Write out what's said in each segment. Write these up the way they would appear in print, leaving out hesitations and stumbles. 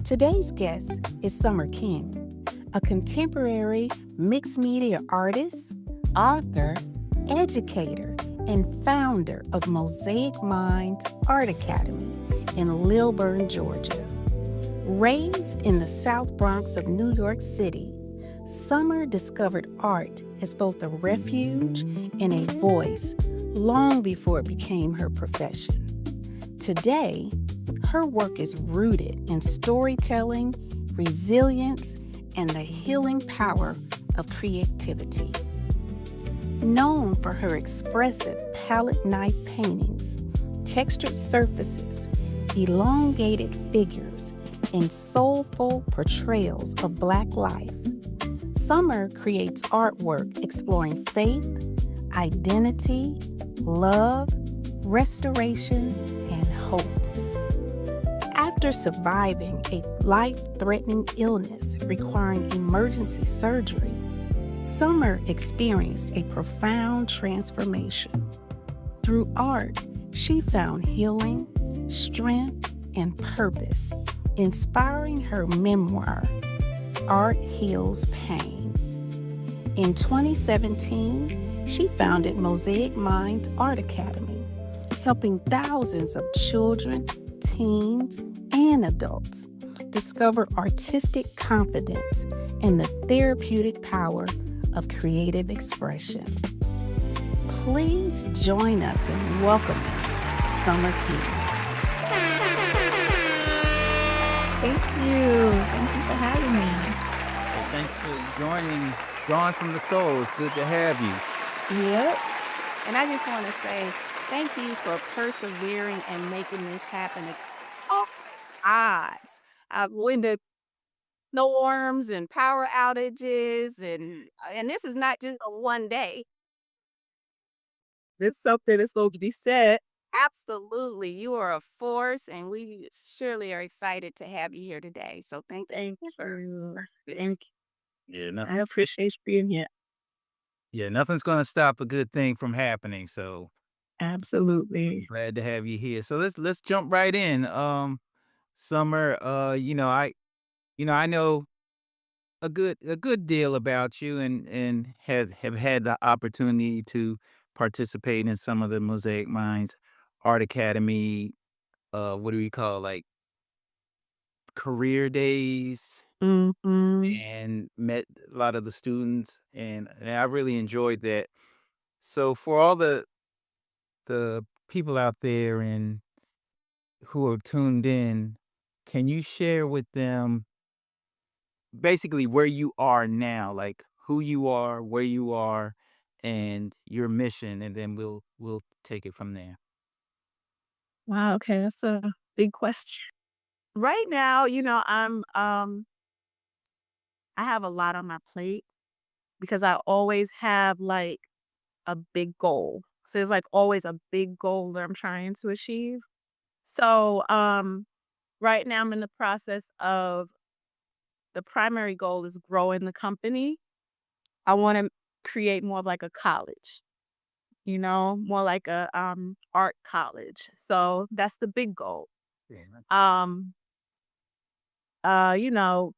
Today's guest is Summer King, a contemporary mixed media artist, author, educator, and founder of Mosaic Minds Art Academy in Lilburn, Georgia. Raised in the South Bronx of New York City, Summer discovered art as both a refuge and a voice long before it became her profession. Today, her work is rooted in storytelling, resilience, and the healing power of creativity. Known for her expressive palette knife paintings, textured surfaces, elongated figures, and soulful portrayals of Black life, Summer creates artwork exploring faith, identity, love, restoration, and hope. After surviving a life-threatening illness requiring emergency surgery, Summer experienced a profound transformation. Through art, she found healing, strength, and purpose, inspiring her memoir, Art Heals Pain. In 2017, she founded Mosaic Minds Art Academy, helping thousands of children, teens, and adults discover artistic confidence and the therapeutic power of creative expression. Please join us in welcoming Summer King. Thank you. Thank you for having me. Hey, thanks for joining Drawn from the Soul. It's good to have you. Yep. And I just want to say thank you for persevering and making this happen at all odds. When the storms and power outages and this is not just a one day. It's something that's going to be said. Absolutely. You are a force, and we surely are excited to have you here today. So thank Thank you for you. Thank Yeah, you. I nothing. appreciate you being here. Yeah, nothing's gonna stop a good thing from happening. So Absolutely. glad to have you here. So let's jump right in. Summer, I know a good deal about you, and have had the opportunity to participate in some of the Mosaic Minds Art Academy. What do we call, like, career days, Mm-hmm. and met a lot of the students, and I really enjoyed that. So for all the people out there and who are tuned in, can you share with them basically where you are now, like who you are, where you are, and your mission, and then we'll take it from there. Wow. Okay. That's a big question. Right now, I have a lot on my plate because I always have like a big goal. So there's like always a big goal that I'm trying to achieve. So right now I'm in the process of the primary goal is growing the company. I want to create more of like a college, more like a art college. So that's the big goal. Yeah. Um you know,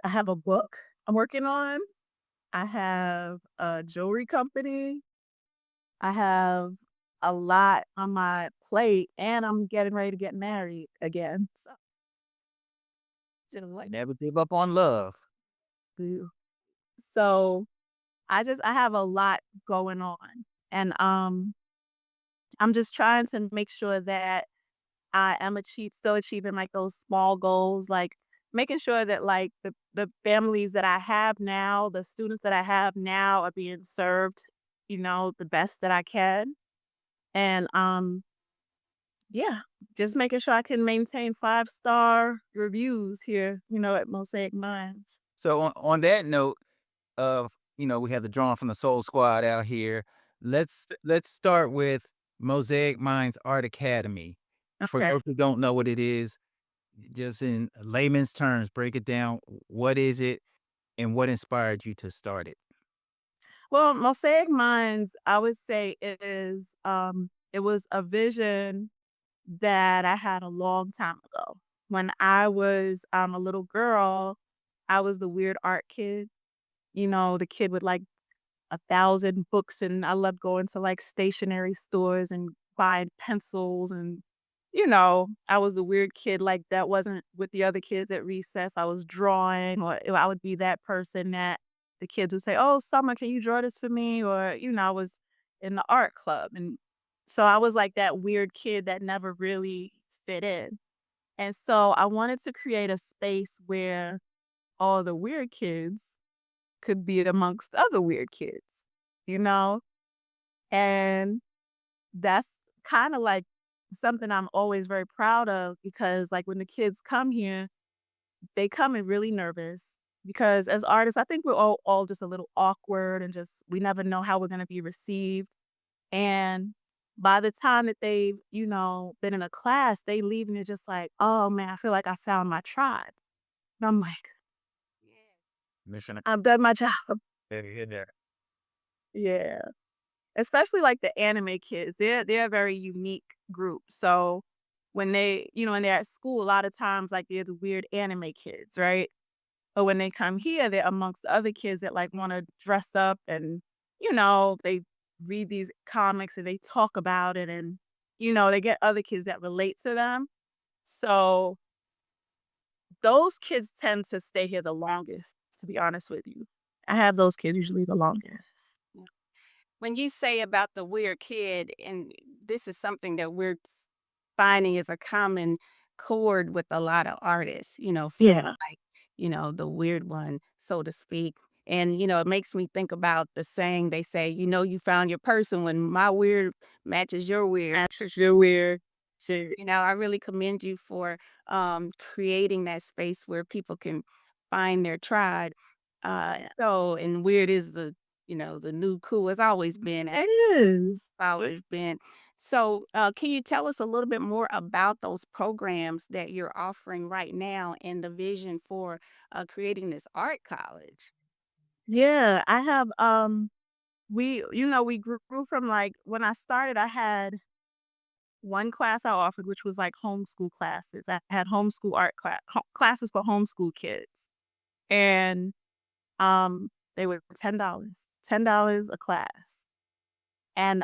I have a book I'm working on. I have a jewelry company. I have a lot on my plate and I'm getting ready to get married again. Never give up on love. So, so I have a lot going on. And I'm just trying to make sure that I am still achieving like those small goals, like making sure that like the families that I have now, the students that I have now are being served, the best that I can. And yeah, just making sure I can maintain 5-star reviews here, at Mosaic Minds. So on that note of, we have the Drawn from the Soul squad out here. Let's start with Mosaic Minds Art Academy. For Okay. those who don't know what it is, just in layman's terms, break it down. What is it, and what inspired you to start it? Well, Mosaic Minds, I would say it was a vision that I had a long time ago. when I was, a little girl, I was the weird art kid, the kid with, like, 1,000 books, and I loved going to, like, stationery stores and buying pencils and, I was the weird kid, like, that wasn't with the other kids at recess. I was drawing, or I would be that person that the kids would say, "Oh, Summer, can you draw this for me?" Or, I was in the art club, and so I was like that weird kid that never really fit in. And so I wanted to create a space where all the weird kids could be amongst other weird kids, you know? And that's kind of like something I'm always very proud of because, like, when the kids come here, they come in really nervous because as artists, I think we're all just a little awkward and just we never know how we're going to be received. And by the time that they've, been in a class, they leave and they're just like, oh man, I feel like I found my tribe. And I'm like, Mission I've done my job. there. Yeah. Especially like the anime kids. They're a very unique group. So when they're at school, a lot of times like they're the weird anime kids, right? But when they come here, they're amongst the other kids that like want to dress up and, they read these comics and they talk about it and, they get other kids that relate to them. So those kids tend to stay here the longest, to be honest with you. I have those kids usually the longest. When you say about the weird kid, and this is something that we're finding is a common chord with a lot of artists, Yeah. like, the weird one, so to speak. And, it makes me think about the saying they say, you found your person when my weird matches your weird. Actress, you're weird. Shit. I really commend you for creating that space where people can find their tribe. And weird is the new cool. It's always been. It is. Always been. So, can you tell us a little bit more about those programs that you're offering right now and the vision for creating this art college? Yeah, I have, we grew from, like when I started, I had one class I offered, which was, like, homeschool classes. I had homeschool art classes for homeschool kids, and, they were $10 a class, and,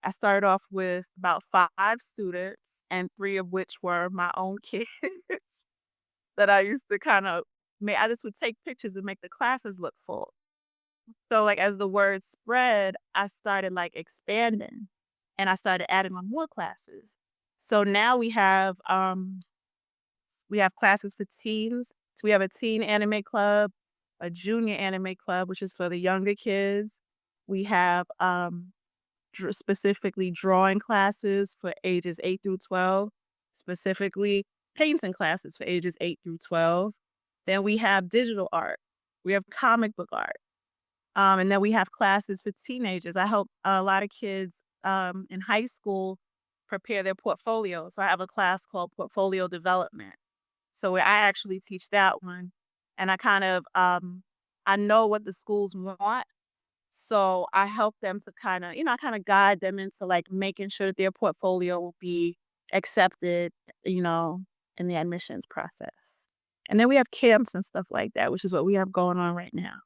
I started off with about 5 students, and 3 of which were my own kids that I used to kinda I just would take pictures and make the classes look full. So, like, as the word spread, I started, like, expanding, and I started adding on more classes. So now we have classes for teens. So we have a teen anime club, a junior anime club, which is for the younger kids. We have, specifically drawing classes for ages 8 through 12, specifically painting classes for ages 8 through 12. Then we have digital art. We have comic book art. And then we have classes for teenagers. I help a lot of kids in high school prepare their portfolio. So I have a class called Portfolio Development. So I actually teach that one. And I know what the schools want. So I help them to I kind of guide them into like making sure that their portfolio will be accepted, you know, in the admissions process. And then we have camps and stuff like that, which is what we have going on right now.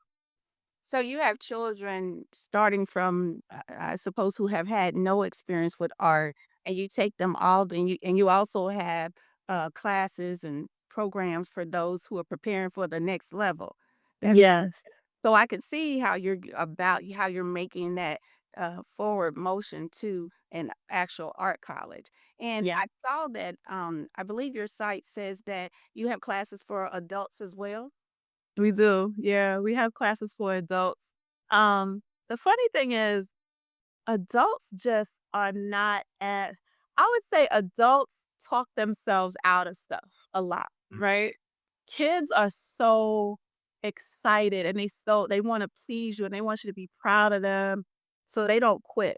So you have children starting from, I suppose, who have had no experience with art, and you take them all, and you also have classes and programs for those who are preparing for the next level. That's Yes. so I can see how you're making that forward motion to an actual art college. And Yeah. I saw that I believe your site says that you have classes for adults as well. We do. Yeah, we have classes for adults. The funny thing is adults just are not at I would say adults talk themselves out of stuff a lot, right? Kids are so excited and they want to please you and they want you to be proud of them. So they don't quit.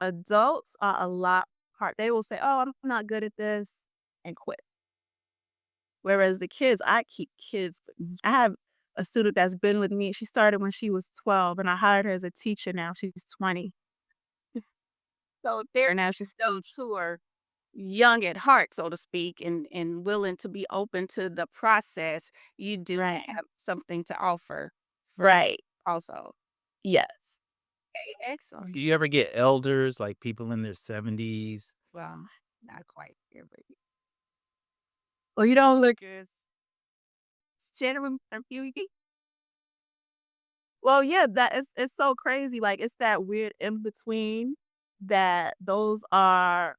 Adults are a lot hard. They will say, "Oh, I'm not good at this," and quit. Whereas the kids, I keep kids. I have a student that's been with me. She started when she was 12 and I hired her as a teacher now. She's 20. So there And now are she's those who are young at heart, so to speak, and willing to be open to the process, you do Right. have something to offer for Right. also. Yes. Okay, excellent. Do you ever get elders, like people in their 70s? Well, not quite there, but Well, you don't look as genuine and beauty. Well, yeah, that it's so crazy, like, it's that weird in between that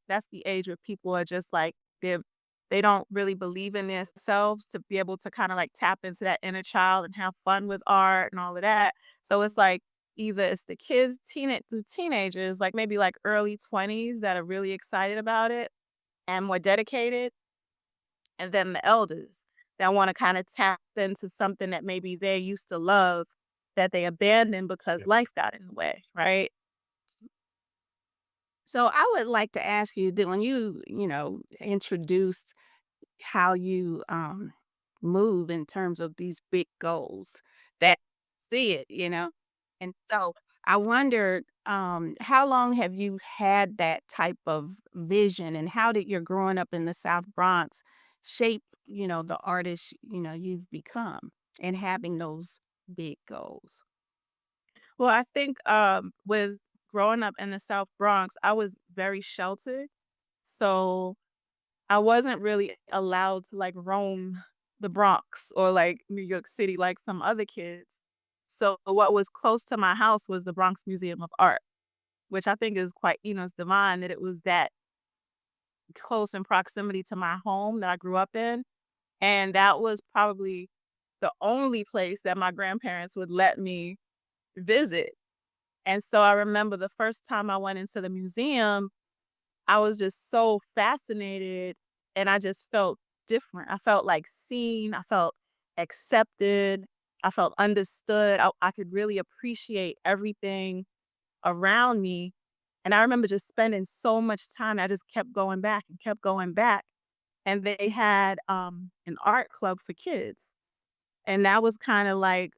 that's the age where people are just, like, they don't really believe in themselves to be able to kinda, like, tap into that inner child and have fun with art and all of that. So it's like, either it's the kids, teenagers, like, maybe, like, early 20s that are really excited about it and more dedicated, and then the elders that wanna kinda tap into something that maybe they used to love that they abandoned because Yeah. life got in the way, right? so I would like to ask you that when introduced how you move in terms of these big goals that see it, and so I wondered, how long have you had that type of vision, and how did your growing up in the South Bronx shape, the artist, you've become and having those big goals? Well, I think, with growing up in the South Bronx, I was very sheltered, so I wasn't really allowed to, like, roam the Bronx or, like, New York City like some other kids. So what was close to my house was the Bronx Museum of Art, which I think is quite, it's divine that it was that close in proximity to my home that I grew up in, and that was probably the only place that my grandparents would let me visit. And so I remember the first time I went into the museum, I was just so fascinated and I just felt different. I felt like seen, I felt accepted, I felt understood. I could really appreciate everything around me. And I remember just spending so much time. I just kept going back and kept going back. And they had an art club for kids. And that was kind of like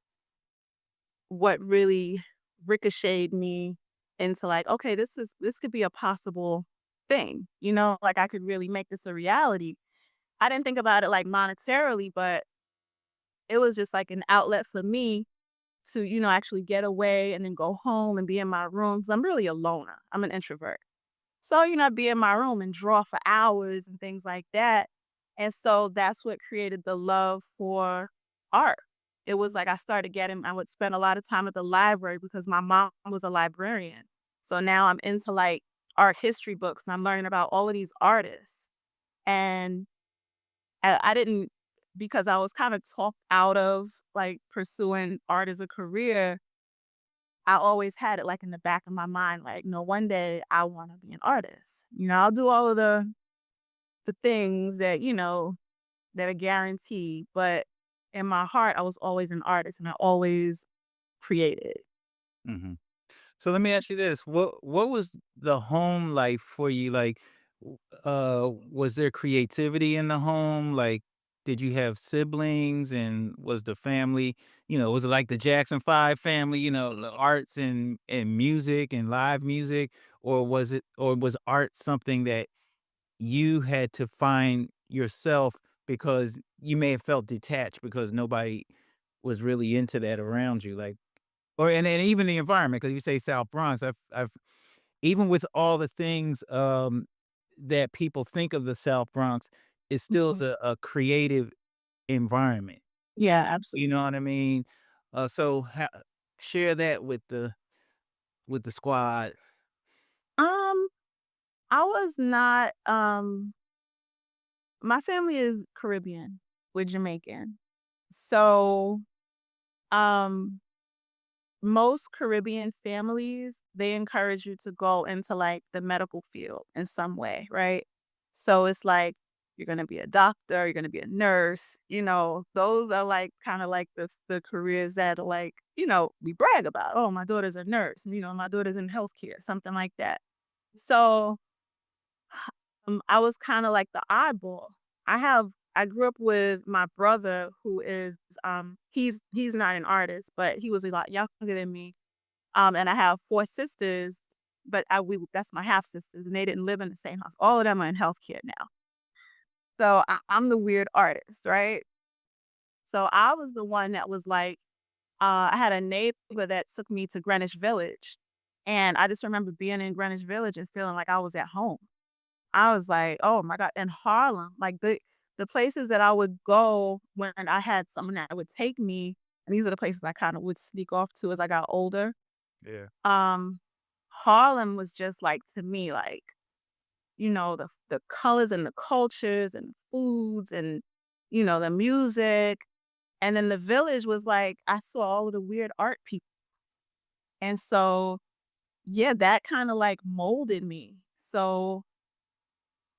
what really ricocheted me into like, okay, this could be a possible thing, like I could really make this a reality. I didn't think about it like monetarily, but it was just like an outlet for me to, actually get away and then go home and be in my room. 'Cause I'm really a loner. I'm an introvert. So, I'd be in my room and draw for hours and things like that. And so that's what created the love for art. It was like I would spend a lot of time at the library because my mom was a librarian. So now I'm into like art history books and I'm learning about all of these artists. And I didn't, because I was kind of talked out of like pursuing art as a career. I always had it, like, in the back of my mind, like, "No, one day I wanna be an artist." I'll do all of the things that, that are guaranteed, but in my heart, I was always an artist, and I always created. Mhm. So let me ask you this: what was the home life for you? Like, was there creativity in the home? Like, did you have siblings, and was the family, was it like the Jackson Five family? The arts and music and live music, or was art something that you had to find yourself because you may have felt detached because nobody was really into that around you, like, or and even the environment, because you say South Bronx, I've even with all the things, that people think of the South Bronx, it still is Mhm. a creative environment, Yeah, you absolutely. know what I mean? So share that with the squad. Um, I was not, my family is Caribbean. We're Jamaican. So, um most Caribbean families, they encourage you to go into, like, the medical field in some way, right? So it's like, you're gonna be a doctor, you're gonna be a nurse, those are, like, kinda like the careers that, like, we brag about. "Oh, my daughter's a nurse," "My daughter's in healthcare," something like that. So, I was kinda like the oddball. I grew up with my brother who is, he's not an artist, but he was a lot younger than me. And I have 4 sisters, but that's my half sisters, and they didn't live in the same house. All of them are in healthcare now. So I'm the weird artist, right? So I was the one that was like, I had a neighbor that took me to Greenwich Village, and I just remember being in Greenwich Village and feeling like I was at home. I was like, "Oh my god," in Harlem, like, the places that I would go when I had someone that would take me, and these are the places I kinda would sneak off to as I got older. Yeah. Um, Harlem was just, like, to me, like, the colors and the cultures and foods and, the music, and then the Village was like, I saw all of the weird art people, and so, yeah, that kinda, like, molded me. So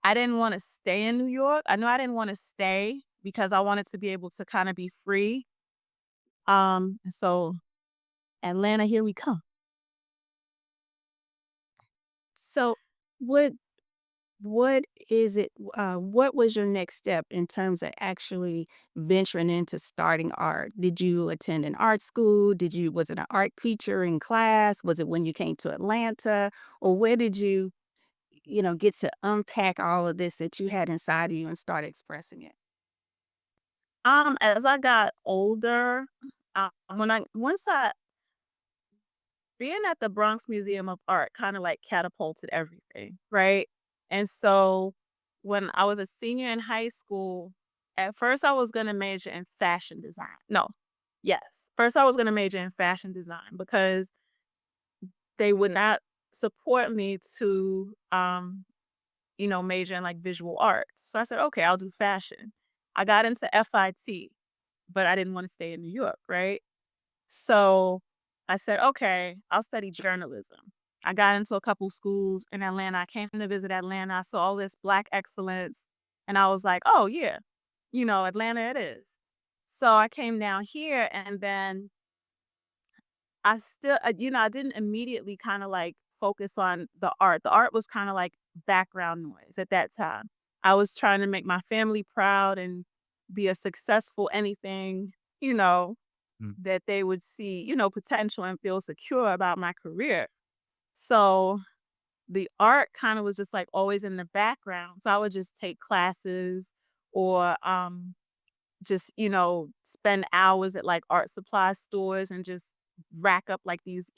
I didn't wanna stay in New York. I know I didn't wanna stay because I wanted to be able to kinda be free. And so Atlanta, here we come. So, what what is it what was your next step in terms of actually venturing into starting art? Did you attend an art school? Was it an art teacher in class? Was it when you came to Atlanta? Or where did you, get to unpack all of this that you had inside of you and start expressing it? As I got older, when I once I being at the Bronx Museum of Art kinda, like, catapulted everything, right? And so, when I was a senior in high school, at first I was gonna major in fashion design. No. Yes. First I was gonna major in fashion design because they would not support me to, major in, like, visual arts. So I said, "Okay, I'll do fashion." I got into FIT, but I didn't wanna stay in New York, right? So I said, "Okay, I'll study journalism." I got into a couple schools in Atlanta. I came to visit Atlanta. I saw all this Black excellence, and I was like, "Oh, yeah, Atlanta it is." So I came down here, and then I still I didn't immediately kinda, like, focus on the art. The art was kinda like background noise at that time. I was trying to make my family proud and be a successful anything, you know, Mm. that they would see, potential and feel secure about my career. So, the art kinda was just, like, always in the background. So I would just take classes or, just, spend hours at, like, art supply stores and just rack up, like, these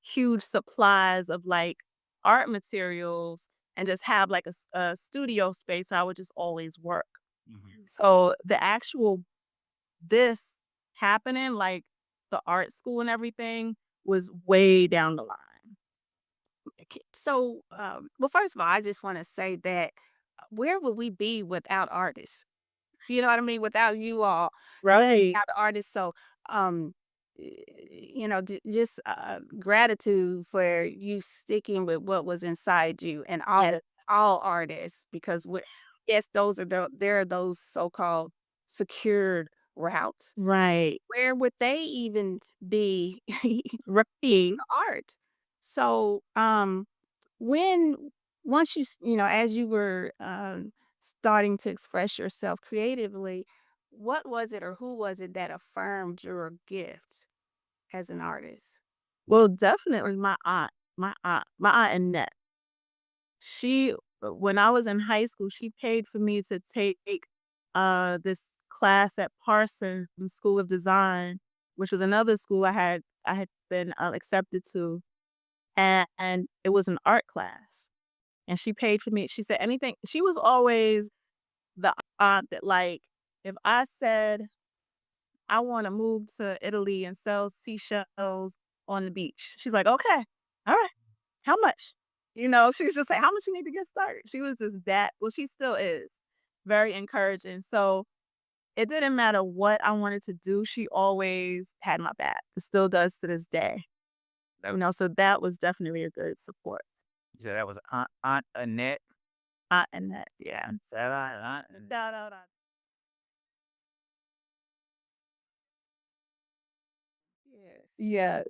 huge supplies of, like, art materials and just have, like, a studio space where I would just always work. Mhm. So, the actual this happening, like, the art school and everything, was way down the line. So, well, first of all, I just want to say that where would we be without artists? You know what I mean? Without you all, Right. without the artists. So, just gratitude for you sticking with what was inside you and all artists, because yes, there are those so-called secured routes. Right. Where would they even be Right. art? So, when once as you were, starting to express yourself creatively, what was it or who was it that affirmed your gift as an artist? Well, definitely my aunt Annette. She when I was in high school, she paid for me to take, this class at Parsons School of Design, which was another school I had been, accepted to, and it was an art class, and she paid for me. She said anything she was always the aunt that, like, if I said, "I wanna move to Italy and sell seashells on the beach," she's like, "Okay, alright, how much?" She's just like, "How much you need to get started?" She was just that well, she still is, very encouraging, so it didn't matter what I wanted to do, she always had my back. It still does to this day, so that was definitely a good support. You said that was Aunt Annette? And that yeah. Shout out Aunt Annette. Da, da, da. Yes. Yes.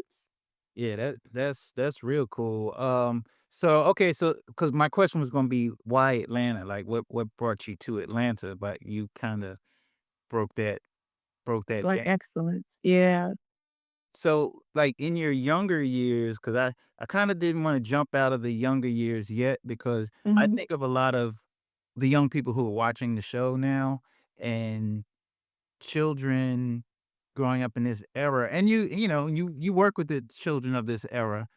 Yeah, that's real cool. So okay, so because my question was gonna be why Atlanta? Like, what brought you to Atlanta? But you kind of broke that broke that Like down. excellence. Yeah. So, like, in your younger years, because I kinda didn't wanna jump out of the younger years yet because I Mhm. think of a lot of the young people who are watching the show now and children growing up in this era, and you work with the children of this era,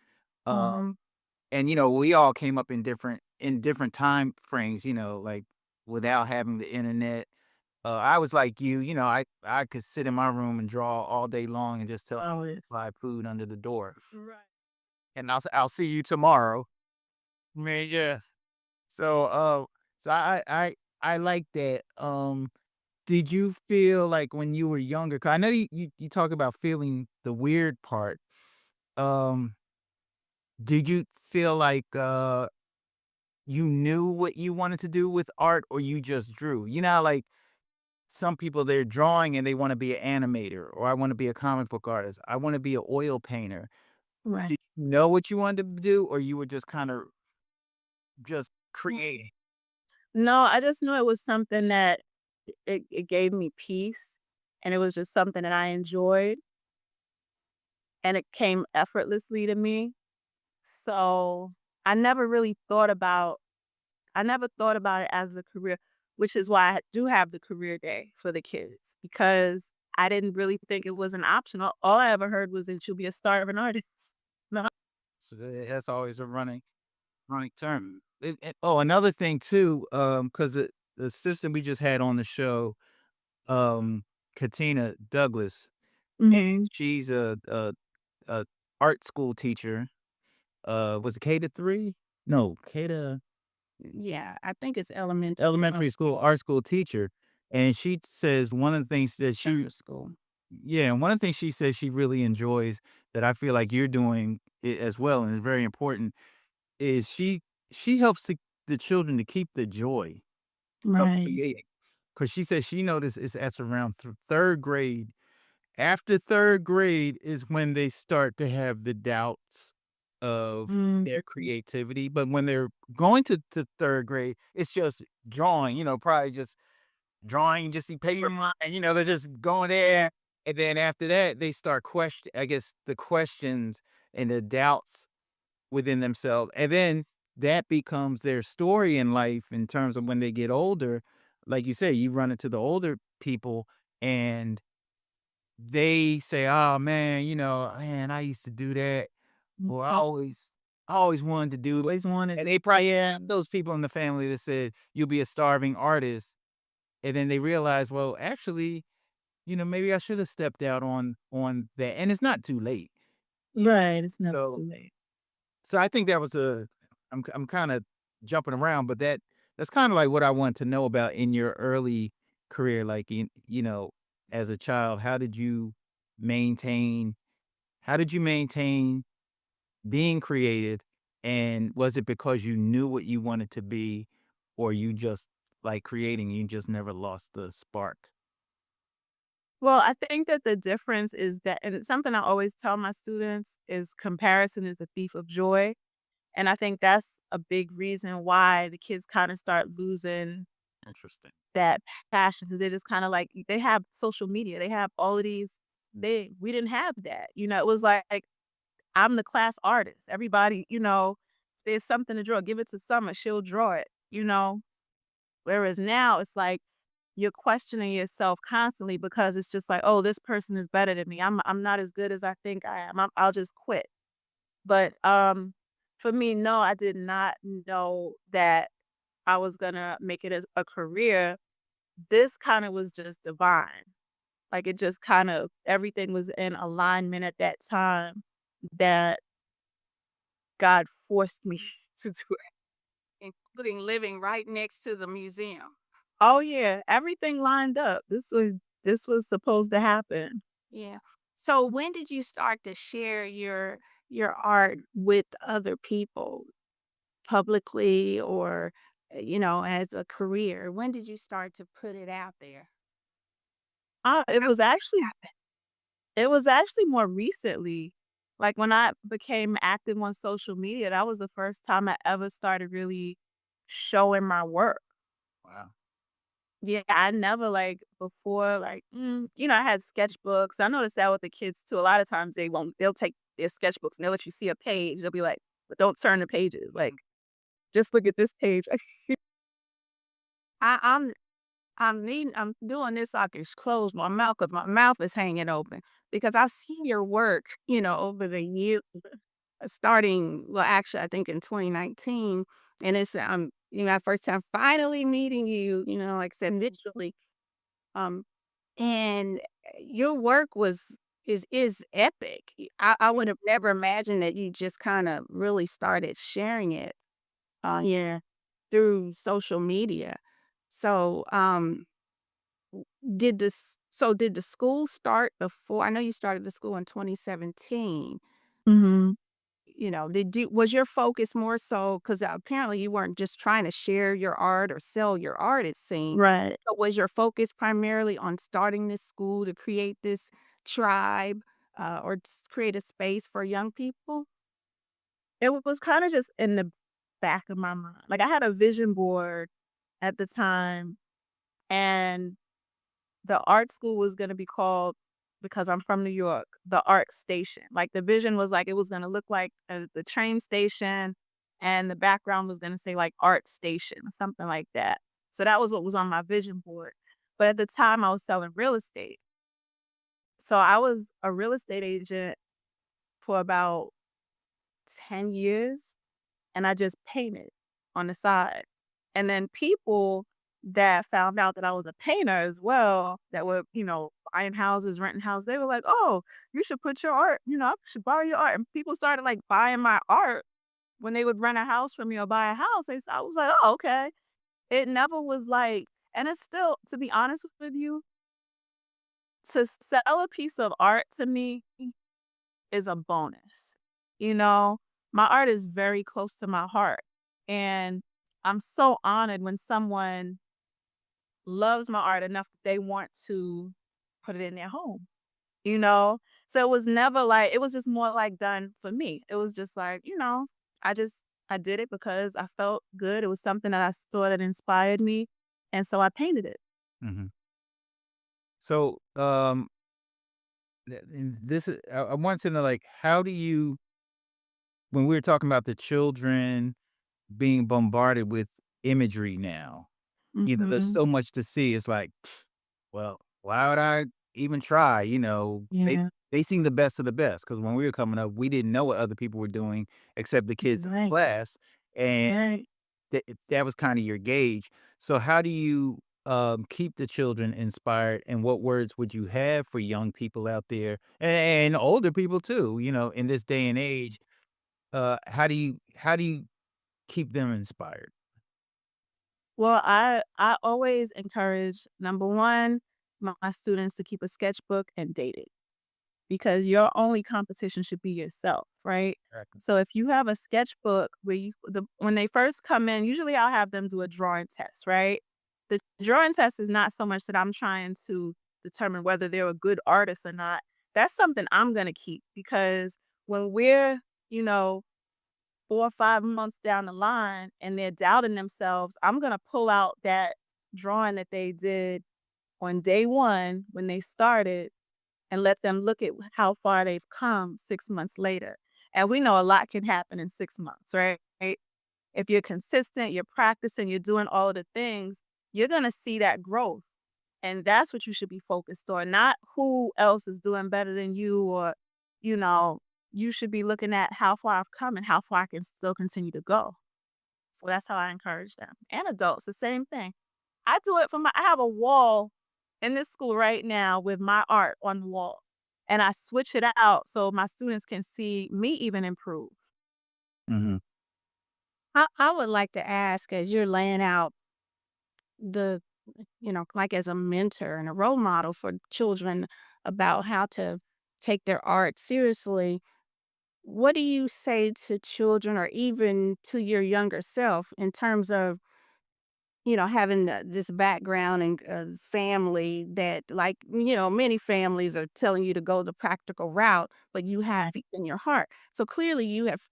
Mhm. and, we all came up in different time frames, like, without having the internet. I was like you, I could sit in my room and draw all day long and just tell Oh, yes. live food under the door. Right. And I'll see you tomorrow. Man, yes. So, I like that. Did you feel like when you were younger? 'Cause I know you talk about feeling the weird part. Um, did you feel like you knew what you wanted to do with art, or you just drew? You know, how, like some people they're drawing and they want to be an animator, or I want to be a comic book artist. I want to be an oil painter. Right. Did you know what you wanted to do, or you were just kind of just creating? No, I just knew it was something that it gave me peace, and it was just something that I enjoyed, and it came effortlessly to me. So, I never really thought about I never thought about it as a career, which is why I do have the career day for the kids because I didn't really think it was an option. All I ever heard was that you'll be a star of an artist. No. So that's always a running term. Oh, another thing too, because the system we just had on the show, Katina Douglas, Mhm. she's a art school teacher. Was it K to 3? No, K to Yeah, I think it's elementary. elementary school art school teacher, and she says one of the things that Charter school. yeah, and one of the things she says she really enjoys that I feel like you're doing it as well, and it's very important, is she helps the children to keep the joy of Right. creating. Because she says she noticed it's at around 3rd grade. After 3rd grade is when they start to have the doubts of their Mhm. creativity, but when they're going to 3rd grade, it's just drawing, probably just drawing, you just see paper Yeah. line, they're just going there, and then after that, they start I guess, the questions and the doubts within themselves, and then that becomes their story in life in terms of when they get older. Like you say, you run into the older people and they say, "Oh, man, man, I used to do that," or Oh, I always wanted to do it." always wanted And to. they probably have those people in the family that said, "You'll be a starving artist," and then they realize, well, actually, maybe I should have stepped out on that, and it's not too late. Right, it's never So too late. So I think that was I'm kinda jumping around, but that's kinda like what I want to know about in your early career, like, as a child, maintain how did you maintain being creative, and was it because you knew what you wanted to be, or you just like creating, you just never lost the spark? Well, I think that the difference is that and it's something I always tell my students is comparison is the thief of joy. And I think that's a big reason why the kids kinda start losing Interesting. that passion because 'cause they're just kinda like they have social media, they have all of these we didn't have that, it was like, I'm the class artist. Everybody, there's something to draw, give it to Summer, she'll draw it, Whereas now it's like you're questioning yourself constantly because it's just like, "Oh, this person is better than me. I'm not as good as I think I am. I'll just quit." But, for me, no, I did not know that I was gonna make it as a career. This kinda was just divine. Like, it just kind of everything was in alignment at that time that God forced me to do it. Including living right next to the museum. Oh, yeah, everything lined up. This was supposed to happen. Yeah. So when did you start to share your art with other people publicly or as a career? When did you start to put it out there? Uh, it How was did that actually happen? it was actually more recently. Like, when I became active on social media, that was the first time I ever started really showing my work. Wow. Yeah, I never like before I had sketchbooks. I noticed that with the kids too. A lot of times they'll take their sketchbooks and they'll let you see a page. They'll be like, but don't turn the pages. Like, just look at this page. I I'm doing this so I can close my mouth because my mouth is hanging open because I see your work, over the years, starting well, actually, I think in 2019, and it's, my first time finally meeting you, like I said, visually, um, and your work is epic. I would have never imagined that you just kinda really started sharing it, uh, Yeah. through social media. So, did the school start before I know you started the school in 2017. Mhm. Did you was your focus more so because apparently you weren't just trying to share your art or sell your art, it seemed. Right. But was your focus primarily on starting this school to create this tribe, or create a space for young people? Was kind of just in the back of my mind. Like I had a vision board at the time, and the art school was gonna be called, because I'm from New York, the Art Station. Like, the vision was, like, it was gonna look like, the train station, and the background was gonna say, like, Art Station or something like that. So that was what was on my vision board. But at the time, I was selling real estate. So I was a real estate agent for about 10 years, and I just painted on the side. And then people that found out that I was a painter as well, that were, buying houses, renting houses, they were like, "Oh, you should put your art, I should borrow your art." And people started like buying my art when they would rent a house from me or buy a house. I was like, "Oh, okay." It never was like, and it's still, to be honest with you, to sell a piece of art to me is a bonus. You know, my art is very close to my heart. And I'm so honored when someone loves my art enough that they want to put it in their home, you know? So it was never like, it was just more like done for me. It was just like, I did it because I felt good. It was something that I saw that inspired me. And so I painted it. Mhm. So, and this is I want to know, like, how do you when we were talking about the children being bombarded with imagery now, there's Mhm. so much to see. It's like, well, why would I even try? Yeah. They seen the best of the best because when we were coming up, we didn't know what other people were doing except the kids in Right. class, and Right. that was kind of your gauge. So how do you keep the children inspired, and what words would you have for young people out there and older people too? In this day and age, how do you keep them inspired? Well, I always encourage, number 1, my students to keep a sketchbook and date it, because your only competition should be yourself, right? Exactly. So if you have a sketchbook where when they first come in, usually I'll have them do a drawing test, right? The drawing test is not so much that I'm trying to determine whether they're a good artist or not. That's something I'm going to keep, because when we're, you know, 4 or 5 months down the line and they're doubting themselves, I'm gonna pull out that drawing that they did on day 1 when they started, and let them look at how far they've come 6 months later. And we know a lot can happen in 6 months, right? If you're consistent, you're practicing, you're doing all of the things, you're gonna see that growth. And that's what you should be focused on, not who else is doing better than you, or, you know, you should be looking at how far I've come and how far I can still continue to go. So that's how I encourage them. And adults, the same thing. I have a wall in this school right now with my art on the wall. And I switch it out so my students can see me even improve. Mhm. I would like to ask as you're laying out the like as a mentor and a role model for children about how to take their art seriously, what do you say to children or even to your younger self in terms of having this background and family that, like, many families are telling you to go the practical route, but you have Right. it in your heart. So clearly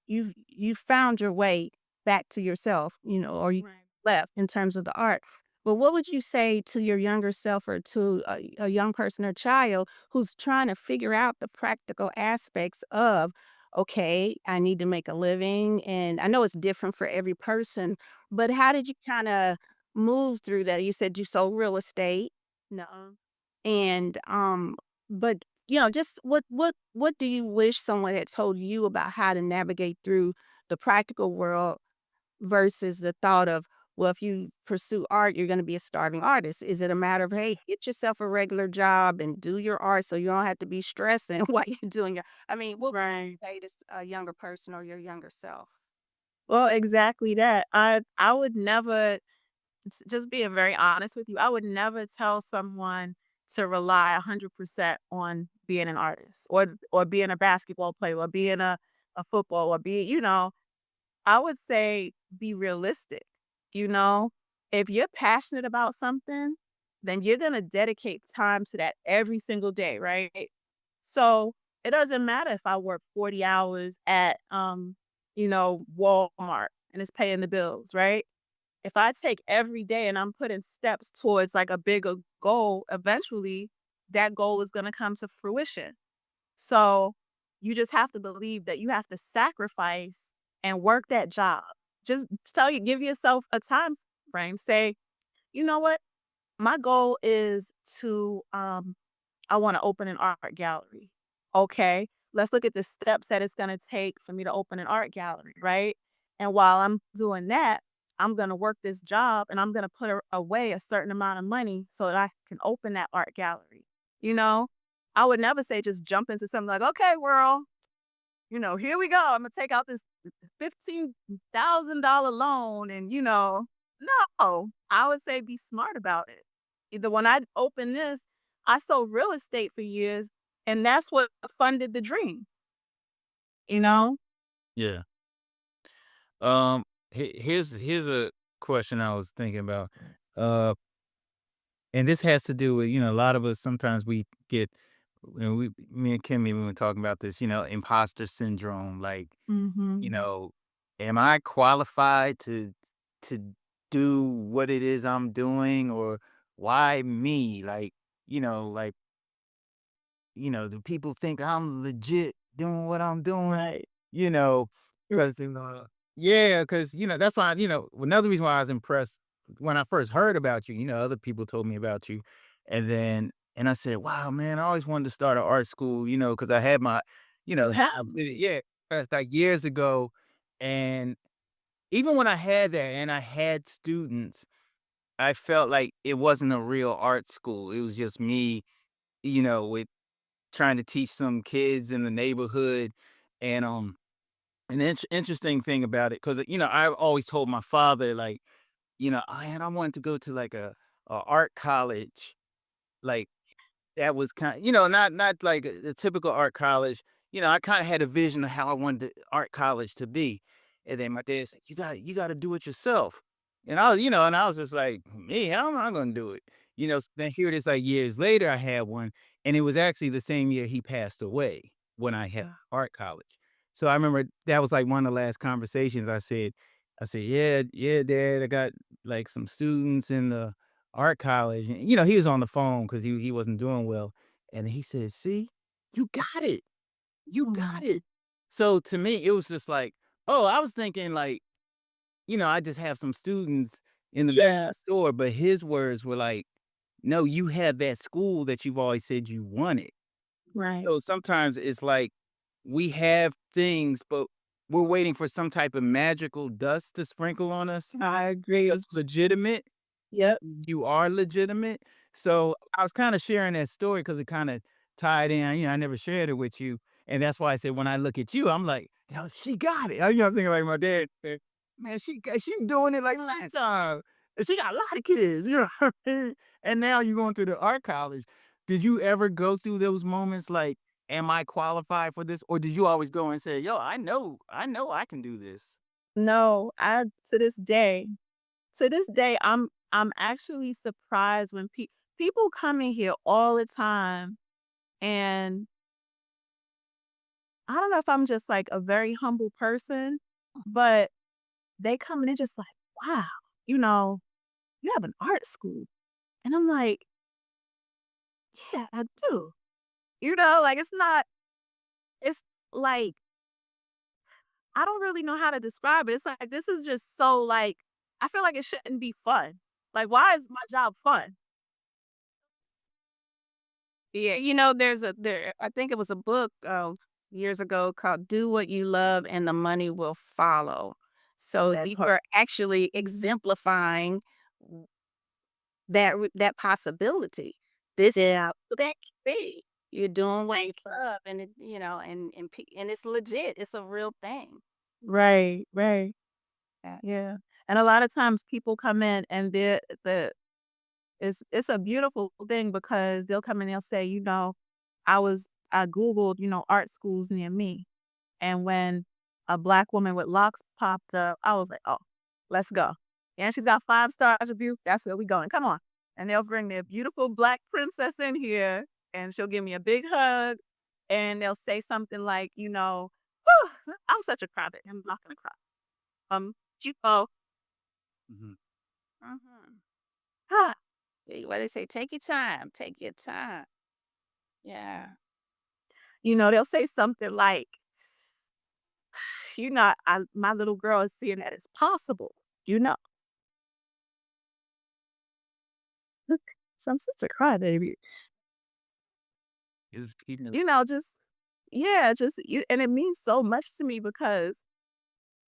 you've found your way back to yourself, or you Right. left in terms of the art. But what would you say to your younger self or to a young person or child who's trying to figure out the practical aspects of, okay, I need to make a living, and I know it's different for every person, but how did you kind of move through that? You said you sold real estate, No. and but just what do you wish someone had told you about how to navigate through the practical world versus the thought of, well, if you pursue art, you're gonna be a starving artist. Is it a matter of, hey, get yourself a regular job and do your art so you don't have to be stressing while you're doing your I mean, what would Right. you say to a younger person or your younger self? Well, exactly that. I would never just being very honest with you, I would never tell someone to rely 100% on being an artist or being a basketball player or being a football or be, I would say be realistic. You know, if you're passionate about something, then you're going to dedicate time to that every single day, right? So, it doesn't matter if I work 40 hours at Walmart and it's paying the bills, right? If I take every day and I'm putting steps towards like a bigger goal, eventually that goal is going to come to fruition. So you just have to believe that you have to sacrifice and work that job. Just give yourself a time frame. Say, you know what? My goal is to I want to open an art gallery. Okay, let's look at the steps that it's going to take for me to open an art gallery, right? And while I'm doing that, I'm going to work this job and I'm going to put away a certain amount of money so that I can open that art gallery. You know, I would never say just jump into something like, okay, world, here we go. I'm gonna take out this $15,000 loan and no. I would say be smart about it. Either when I opened this, I sold real estate for years, and that's what funded the dream, you know? Yeah. Here's a question I was thinking about. Uh, and this has to do with, a lot of us sometimes we get, me and Kimmy, we were talking about this, imposter syndrome. Like, you Mhm. know, am I qualified to do what it is I'm doing, or why me? Like, like, do people think I'm legit doing what I'm doing? Right. You know, because yeah, because that's why another reason why I was impressed when I first heard about you. Other people told me about you, and I said, "Wow, man, I always wanted to start an art school." Because I had my, You have. yeah, that's like years ago, and even when I had that and I had students, I felt like it wasn't a real art school. It was just me, with trying to teach some kids in the neighborhood, and an interesting thing about it, because I've always told my father, like, I wanted to go to like a art college, like that was kind, not like a typical art college. I kind of had a vision of how I wanted the art college to be, and then my dad said, "You got to do it yourself." And I was just like, "Me? How am I going to do it?" Then here it is, like years later, I had one, and it was actually the same year he passed away when I had art college. So I remember that was like one of the last conversations. I said, "Yeah, yeah, Dad, I got like some students in the art college," and, he was on the phone because he wasn't doing well, and he said, "See, you got it. You got Mm. it." So, to me, it was just like, oh, I was thinking like, I just have some students in the back Yeah. of the store, but his words were like, "No, you have that school that you've always said you wanted." Right. So, sometimes it's like we have things, but we're waiting for some type of magical dust to sprinkle on us. I agree with It's legitimate. Yep. You are legitimate. So I was kind of sharing that story because it kind of tied in. I never shared it with you. And that's why I said when I look at you, I'm like, she got it. I'm thinking like my dad said, man, she doing it like last time. And she got a lot of kids, what I mean? And now you're going to the art college. Did you ever go through those moments like, am I qualified for this? Or did you always go and say, yo, I know I can do this? No, I to this day, I'm actually surprised when people come in here all the time, and I don't know if I'm just like a very humble person, but they come in and just like, wow, you know, you have an art school?" And I'm like, "Yeah, I do." Like, it's like, I don't really know how to describe it. It's like, this is just so, like, I feel like it shouldn't be fun. Like, why is my job fun? Yeah, there I think it was a book, years ago called "Do What You Love and the Money Will Follow." So That you part. are actually exemplifying that possibility. This is Yeah. what that can be. You're doing what you love, and and it's legit. It's a real thing. Right, right. Yeah. Yeah. And a lot of times people come in and it's a beautiful thing because they'll come in and they'll say, I Googled, art schools near me. And when a Black woman with locks popped up, I was like, "Oh, let's go." And she's got 5 stars review. That's where we going. Come on. And they'll bring their beautiful Black princess in here, and she'll give me a big hug, and they'll say something like, "Whew, I'm such a crybaby. I'm not gonna cry. You know, Mhm. Mhm. ah," What they say, take your time. Take your time. Yeah. they'll say something like, my little girl is seeing that it's possible. You know, look, so I'm such a crybaby. Is keeping Just yeah, and it means so much to me because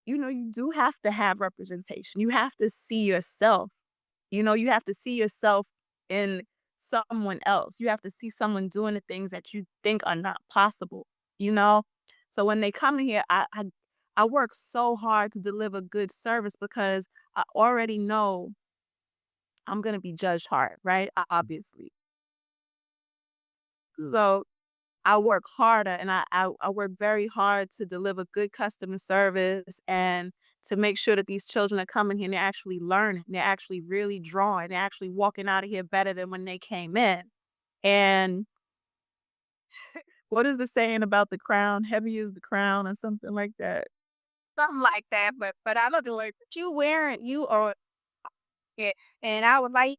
you do have to have representation. You have to see yourself. You have to see yourself in someone else. You have to see someone doing the things that you think are not possible, you know? So when they come in here, I work so hard to deliver good service because I already know I'm gonna be judged hard, right? Obviously. So I work harder and I work very hard to deliver good customer service and to make sure that these children are coming here and they're actually learning. They're actually really drawing. They're actually walking out of here better than when they came in. And what is the saying about the crown? Heavy is the crown or something like that. Something like that, but I look like you are it, and I would like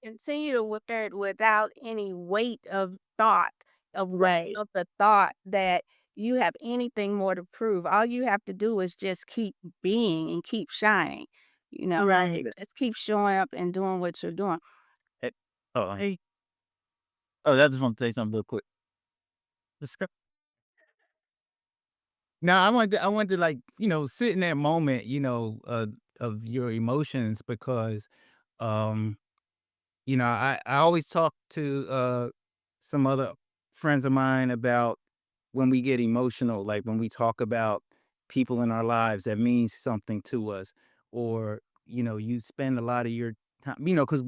continue with that without any weight of thought, Right. of the thought that you have anything more to prove. All you have to do is just keep being and keep shining, you know? Right. Just keep showing up and doing what you're doing. Eh hey. Oh, I just want to say something real quick. Let's go. Now I want to like, sit in that moment, of your emotions because, um I always talk to some other friends of mine about when we get emotional, like when we talk about people in our lives that means something to us, or you spend a lot of your time, because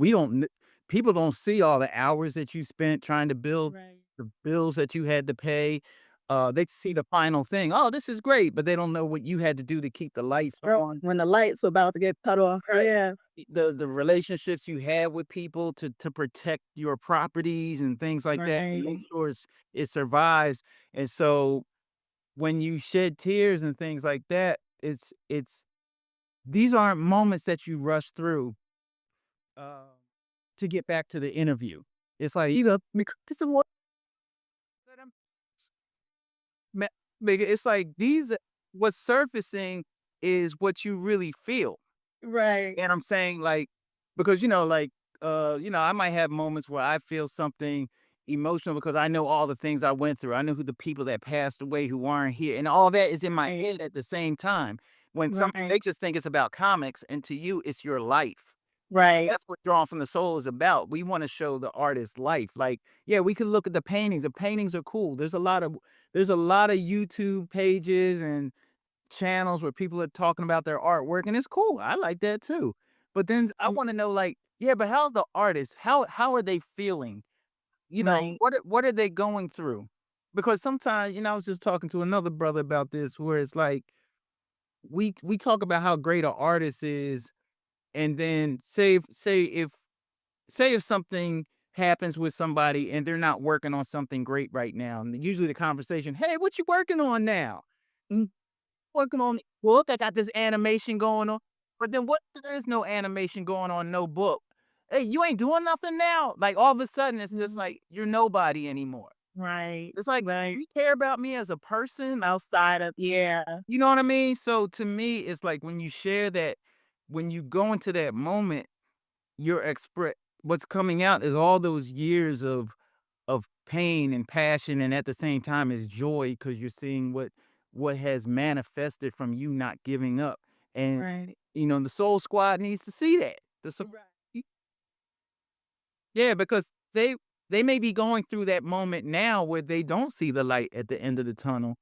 people don't see all the hours that you spent trying to build Right. the bills that you had to pay. They see the final thing. Oh, this is great, but they don't know what you had to do to keep the lights Girl, on, when the lights were about to get cut off. Yeah. the relationships you have with people to protect your properties and things like that, and make Right. sure it survives. And so when you shed tears and things like that, it's these aren't moments that you rush through uh, to get back to the interview. It's like, this is what ma- it's like these what's surfacing is what you really feel. Right. And I'm saying, like, because, I might have moments where I feel something emotional because I know all the things I went through. I know who the people that passed away who aren't here. And all that is in my Right. head at the same time. When some Right. they just think it's about comics, and to you, it's your life. Right. That's what Drawn from the Soul is about. We want to show the artist's life. Like, yeah, we could look at the paintings. The paintings are cool. There's a lot of YouTube pages and channels where people are talking about their artwork, and it's cool. I like that too. But then I Mm. want to know, like, yeah, but how's the artist? How are they feeling? Right. What are they going through? Because sometimes, I was just talking to another brother about this, where it's like we talk about how great an artist is, and then say if something happens with somebody and they're not working on something great right now, and usually the conversation, hey, what you working on now? "Mm, working on the book. I got this animation going on." But then what if there is no animation going on, no book? Hey, you ain't doing nothing now? Like, all of a sudden, it's just Mhm. like, you're nobody anymore. Right, It's like, right. you care about me as a person? Outside of yeah, You know what I mean? So to me, it's like when you share that, when you go into that moment, you're express what's coming out is all those years of pain and passion, and at the same time is joy because you're seeing what has manifested from you not giving up. And right, the Soul Squad needs to see that. right, Yeah, because they they may be going through that moment now where they don't see the light at the end of the tunnel.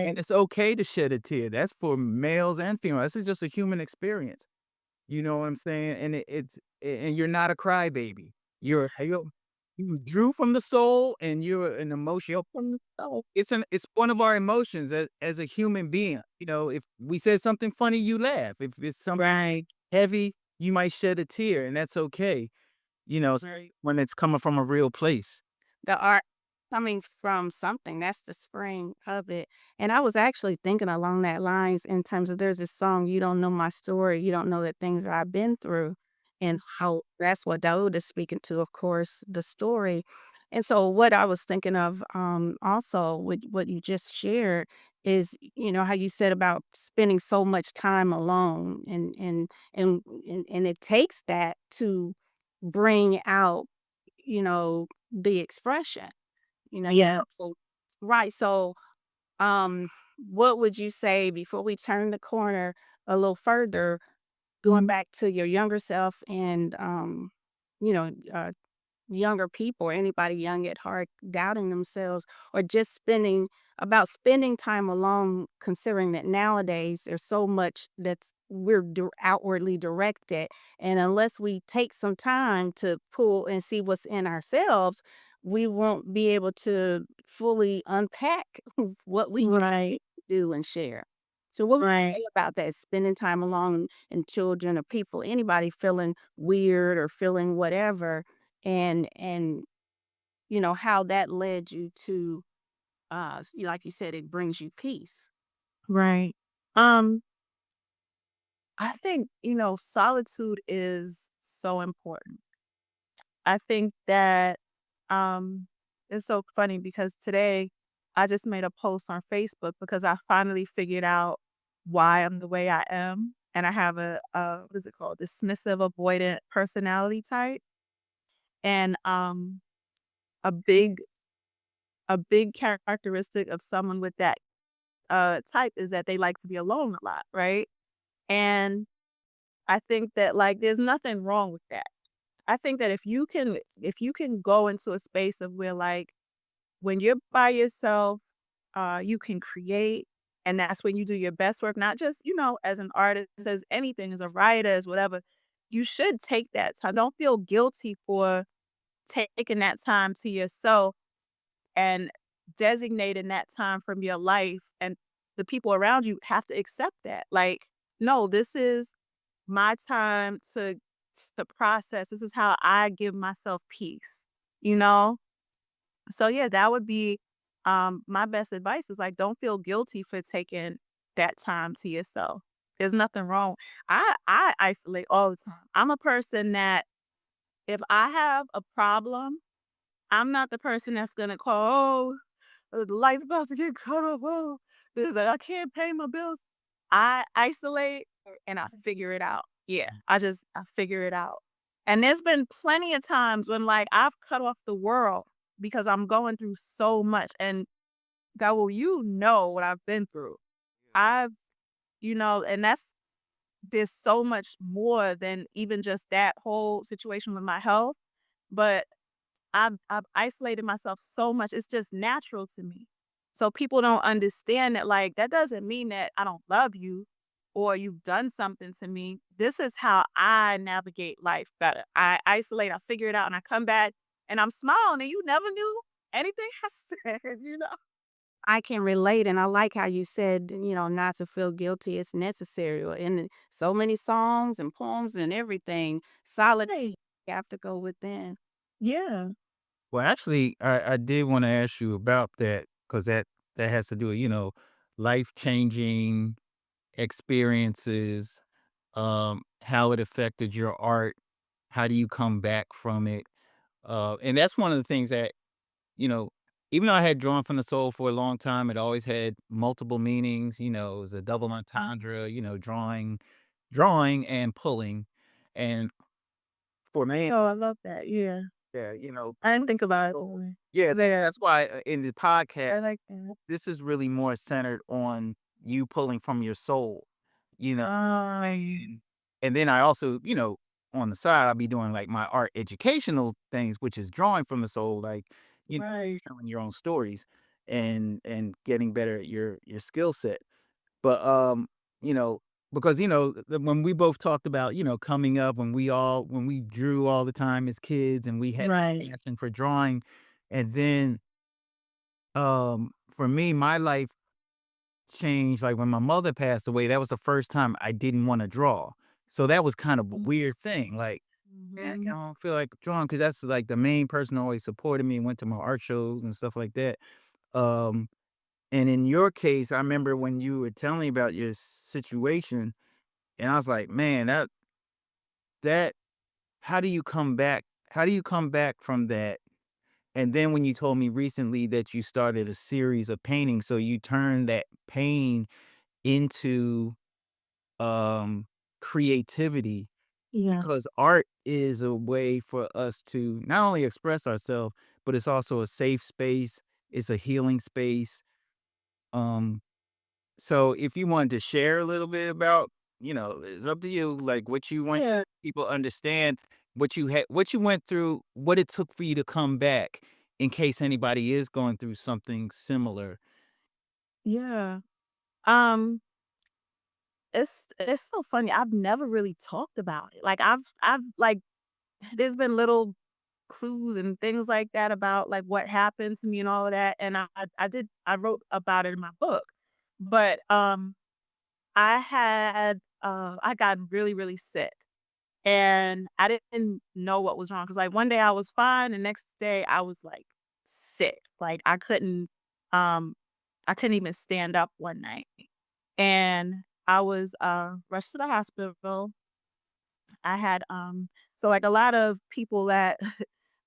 And right, it's okay to shed a tear. That's for males and females. This is just a human experience. You know what I'm saying? And and you're not a crybaby. You drew from the soul, and you're an emotion. You're from the soul. It's one of our emotions as a human being. If we said something funny, you laugh. If it's something right, heavy, you might shed a tear, and that's okay. right, When it's coming from a real place. The art coming from something, that's the spring of it. And I was actually thinking along that lines in terms of there's this song, "You Don't Know My Story, You Don't Know the Things that I've Been Through," and how that's what Daoud is speaking to, of course, the story. And so what I was thinking of, also with what you just shared is, how you said about spending so much time alone and it takes that to bring out, the expression, you know? yes, So right, so, um, what would you say before we turn the corner a little further, going back to your younger self and, you know, younger people or anybody young at heart doubting themselves or just spending time alone, considering that nowadays there's so much that's we're outwardly directed, and unless we take some time to pull and see what's in ourselves, we won't be able to fully unpack what we right, do and share. So what would right, you say about that, spending time alone and children or people, anybody feeling weird or feeling whatever, and how that led you to, like you said, it brings you peace. right. Um, I think, solitude is so important. I think that it's so funny because today I just made a post on Facebook because I finally figured out why I'm the way I am. And I have a what is it called? Dismissive avoidant personality type. And a big a big characteristic of someone with that type is that they like to be alone a lot, right? And I think that like there's nothing wrong with that. I think that if you can go into a space of where like when you're by yourself, you can create, and that's when you do your best work, not just, as an artist, as anything, as a writer, as whatever. You should take that time. Don't feel guilty for taking that time to yourself and designating that time from your life. And the people around you have to accept that. Like, no, this is my time to process. This is how I give myself peace, you know? So yeah, that would be my best advice is like don't feel guilty for taking that time to yourself. There's nothing wrong. I isolate all the time. I'm a person that if I have a problem, I'm not the person that's gonna call, oh, the light's about to get cut off. Oh, I can't pay my bills. I isolate and I figure it out. Yeah, I figure it out. And there's been plenty of times when like I've cut off the world because I'm going through so much. And God, well, you know what I've been through. I've, and there's so much more than even just that whole situation with my health. But I've isolated myself so much, it's just natural to me. So people don't understand that, like, that doesn't mean that I don't love you or you've done something to me. This is how I navigate life better. I isolate, I figure it out, and I come back and I'm smiling and you never knew anything I said. I can relate, and I like how you said, not to feel guilty, it's necessary. In so many songs and poems and everything, solid Right. you have to go within. Yeah. Well, actually, I did want to ask you about that because that has to do with life changing experiences. how it affected your art. How do you come back from it? And that's one of the things that, you know, even though I had drawn from the soul for a long time, it always had multiple meanings. It was a double entendre, drawing and pulling. And for me, Oh, I love that. Yeah. yeah, I didn't think about it that way. yeah, There. that's why in the podcast, I like that. this is really more centered on you pulling from your soul, you know. Oh, And then I also, on the side, I'll be doing like my art educational things, which is drawing from the soul, like, right. telling your own stories and getting better at your skill set. But you know, because when we both talked about, coming up when we drew all the time as kids and we had Right. passion for drawing. And then for me, my life changed like when my mother passed away. That was the first time I didn't want to draw. So that was kind of a weird thing. Like, yeah, I Mhm. don't feel like drawing because that's like the main person who always supported me and went to my art shows and stuff like that. Um, and in your case, I remember when you were telling me about your situation, and I was like, man, that how do you come back? How do you come back from that? And then when you told me recently that you started a series of paintings, so you turned that pain into um creativity, Yeah. because art is a way for us to not only express ourselves, but it's also a safe space, it's a healing space. um so if you wanted to share a little bit about, it's up to you, like what you want Yeah. people to understand, what you went through, what it took for you to come back, in case anybody is going through something similar. Yeah. Um, it's so funny. I've never really talked about it. Like I've like there's been little clues and things like that about like what happened to me and all of that. And I wrote about it in my book. But I got really, really sick. And I didn't know what was wrong because like, one day I was fine, the next day I was, like, sick. Like, um I couldn't even stand up one night, and I was, rushed to the hospital. I had, so, like, a lot of people that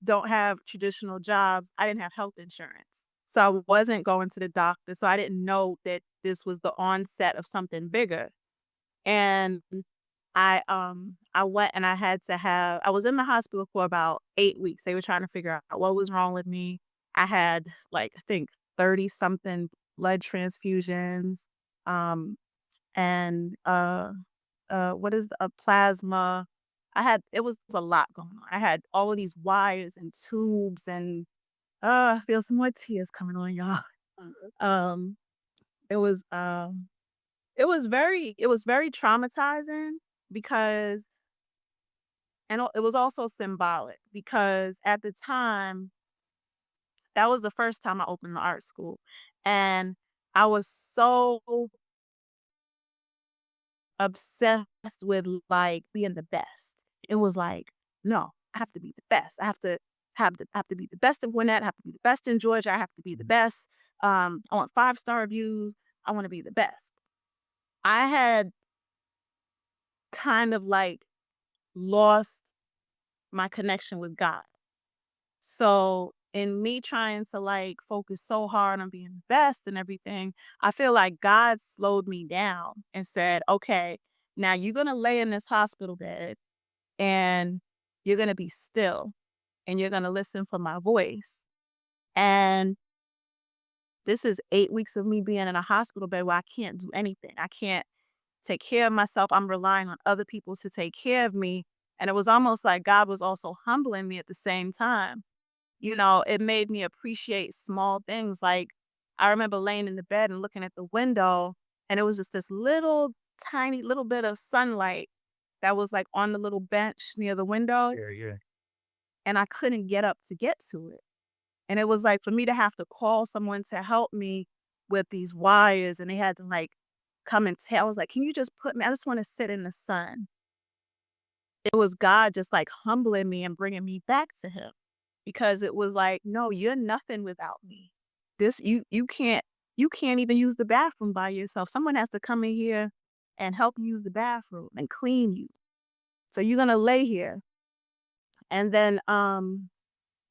don't have traditional jobs, I didn't have health insurance. So, I wasn't going to the doctor, so I didn't know that this was the onset of something bigger, and I went and I was in the hospital for about 8 weeks. They were trying to figure out what was wrong with me. I had, like, I think 30 something blood transfusions, um, and, what is a plasma. It was a lot going on. I had all of these wires and tubes and, I feel some more tears coming on, y'all. Um, it was, it was very traumatizing because it was also symbolic because at the time, that was the first time I opened the art school, and I was so obsessed with, like, being the best. It was like, "No, I have to be the best. I have to be the best in Gwinnett, I have to be the best in Georgia, I have to be the best. I want five-star reviews, I wanna be the best." I had kind of, like, lost my connection with God. So, in me trying to, like, focus so hard on being the best and everything, I feel like God slowed me down and said, "Okay, now you're gonna lay in this hospital bed and you're gonna be still and you're gonna listen for my voice." And this is 8 weeks of me being in a hospital bed where I can't do anything. I can't take care of myself. I'm relying on other people to take care of me. And it was almost like God was also humbling me at the same time. It made me appreciate small things. Like, I remember laying in the bed and looking at the window, and it was just this little tiny little bit of sunlight that was like on the little bench near the window, Yeah, yeah. and I couldn't get up to get to it. And it was like for me to have to call someone to help me with these wires, and they had to like come and tell. I was like, "Can you just put me? I just want to sit in the sun." It was God just like humbling me and bringing me back to Him. Because it was like, "No, you're nothing without me. You can't even use the bathroom by yourself. Someone has to come in here and help you use the bathroom and clean you. So you're gonna lay here. And then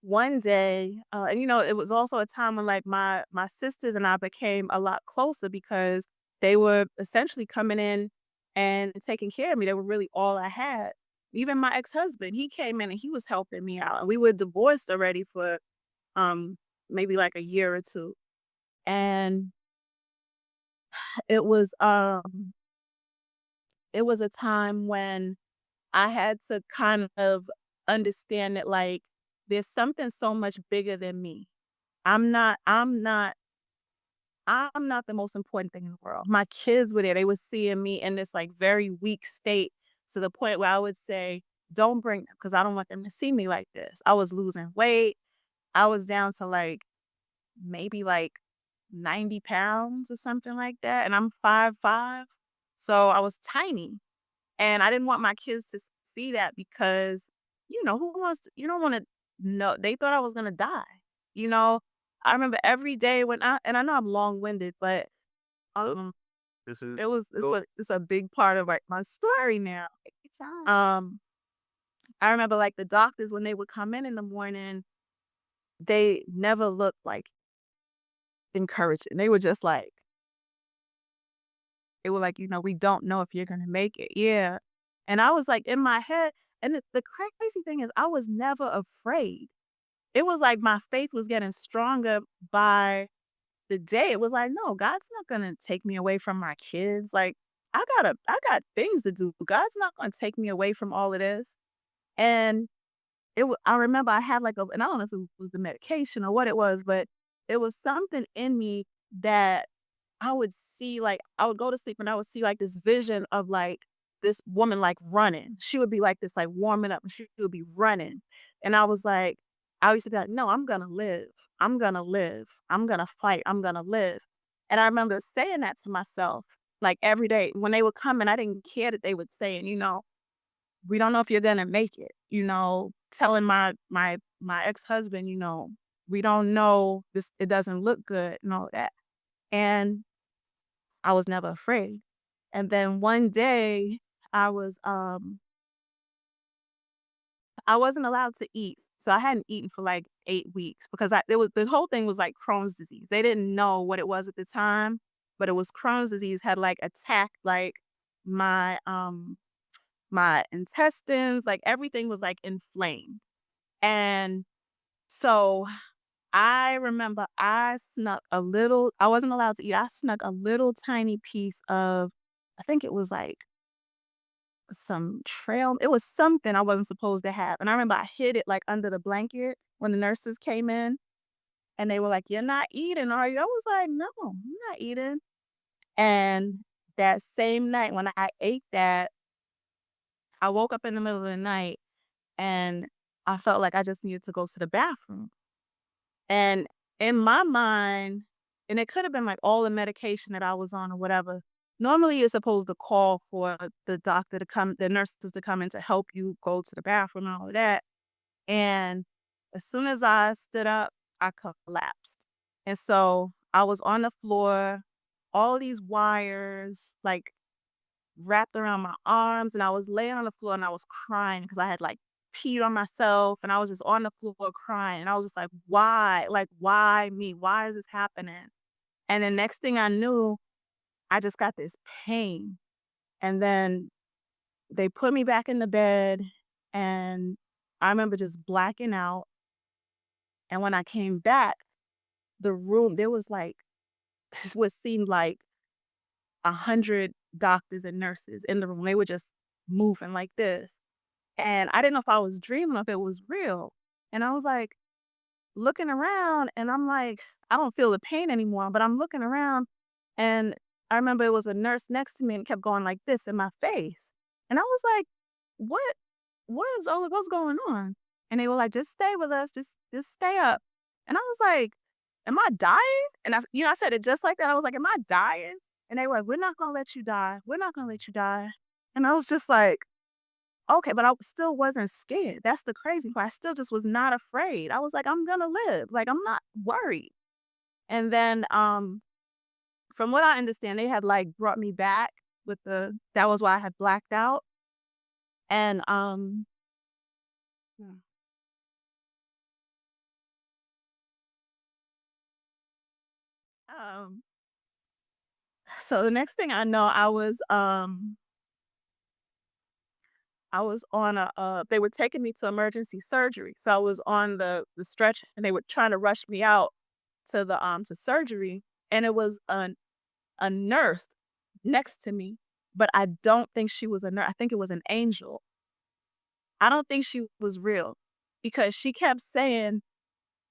one day, and it was also a time when like my sisters and I became a lot closer because they were essentially coming in and taking care of me. They were really all I had. Even my ex-husband, he came in and he was helping me out. And we were divorced already for um maybe like a year or two. And it was um it was a time when I had to kind of understand that like there's something so much bigger than me. I'm not I'm not I'm not the most important thing in the world. My kids were there. They were seeing me in this like very weak state to the point where I would say, don't bring them because I don't want them to see me like this. I was losing weight. I was down to like maybe like 90 pounds or something like that. And I'm 5'5". So I was tiny. And I didn't want my kids to see that because, who wants to, you don't want to know. They thought I was going to die. You know, I remember every day and I know I'm long winded, but um, This is it's a big part of like my story now. Take your time. I remember like the doctors when they would come in the morning, they never looked like encouraging. They were just like, they were like, we don't know if you're going to make it. Yeah. And I was like in my head, and the crazy thing is I was never afraid. It was like my faith was getting stronger by the day. It was like, no, God's not gonna take me away from my kids. Like, I got things to do. God's not gonna take me away from all of this. And I remember I had like and I don't know if it was the medication or what it was, but it was something in me that I would see, like, I would go to sleep and I would see like this vision of like this woman like running. She would be like this, like warming up, and she would be running. And I was like, I used to be like, no, I'm gonna live. I'm gonna live. I'm gonna fight. I'm gonna live. And I remember saying that to myself like every day. When they would come and I didn't care that they would say, we don't know if you're gonna make it, telling my ex-husband, we don't know this, it doesn't look good and all that. And I was never afraid. And then one day I was I wasn't allowed to eat. So I hadn't eaten for like 8 weeks because the whole thing was like Crohn's disease. They didn't know what it was at the time, but it was Crohn's disease had like attacked like my my intestines, like everything was like inflamed. And so I remember I wasn't allowed to eat. I snuck a little tiny piece of, I think it was like some trail. It was something I wasn't supposed to have. And I remember I hid it like under the blanket when the nurses came in and they were like, "You're not eating, are you?" I was like, "No, I'm not eating." And that same night when I ate that, I woke up in the middle of the night and I felt like I just needed to go to the bathroom. And in my mind, and it could have been like all the medication that I was on or whatever. Normally, you're supposed to call for the nurses to come in to help you go to the bathroom and all of that. And as soon as I stood up, I collapsed. And so I was on the floor, all these wires like wrapped around my arms, and I was laying on the floor and I was crying because I had like peed on myself and I was just on the floor crying. And I was just like, why? Like, why me? Why is this happening? And the next thing I knew, I just got this pain. And then they put me back in the bed and I remember just blacking out. And when I came back, the room, there was like what seemed like 100 doctors and nurses in the room. They were just moving like this. And I didn't know if I was dreaming or if it was real. And I was like looking around and I'm like, I don't feel the pain anymore, but I'm looking around and I remember it was a nurse next to me and kept going like this in my face. And I was like, what what's going on? And they were like, just stay with us, just stay up. And I was like, am I dying? And I said it just like that. I was like, am I dying? And they were like, we're not gonna let you die. We're not gonna let you die. And I was just like, okay, but I still wasn't scared. That's the crazy part. I still just was not afraid. I was like, I'm gonna live. Like I'm not worried. And then from what I understand, they had like brought me back with the that was why I had blacked out, and, Mm. um so the next thing I know, I was on they were taking me to emergency surgery, so I was on the stretch, and they were trying to rush me out to surgery, and it was a nurse next to me, but I don't think she was a nurse. I think it was an angel. I don't think she was real because she kept saying,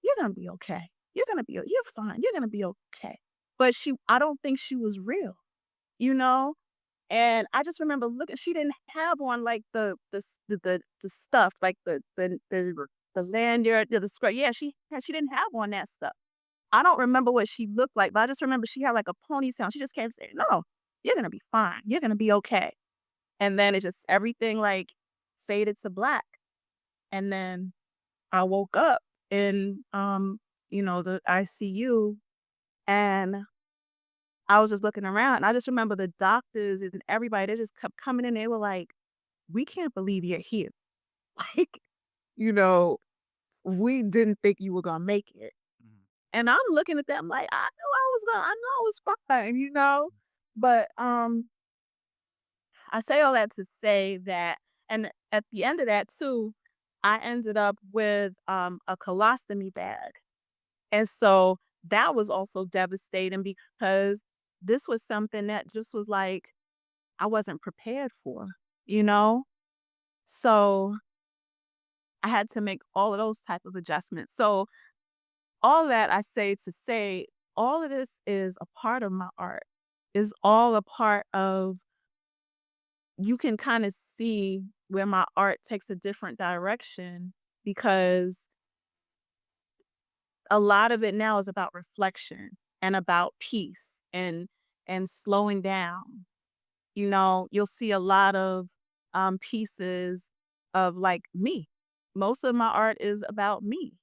"You're gonna be okay. You're fine. You're gonna be okay." But I don't think she was real, you know? And I just remember looking, she didn't have on like the stuff, like the lanyard, the scrub. Yeah, she didn't have on that stuff. I don't remember what she looked like, but I just remember she had like a ponytail. She just kept saying, "No, you're gonna be fine. You're gonna be okay." And then it just everything like faded to black. And then I woke up in the ICU, and I was just looking around, and I just remember the doctors and everybody, they just kept coming in. They were like, "We can't believe you're here." Like, you know, "We didn't think you were gonna make it." Mhm. And I'm looking at them like, I know I was fine, you know? But, I say all that to say that, and at the end of that too, I ended up with, a colostomy bag. And so that was also devastating because this was something that just was like, I wasn't prepared for, you know? So I had to make all of those type of adjustments. So all that I say to say, all of this is a part of my art, is all a part of, you can kind of see where my art takes a different direction because a lot of it now is about reflection and about peace and slowing down. You'll see a lot of pieces of like me. Most of my art is about me,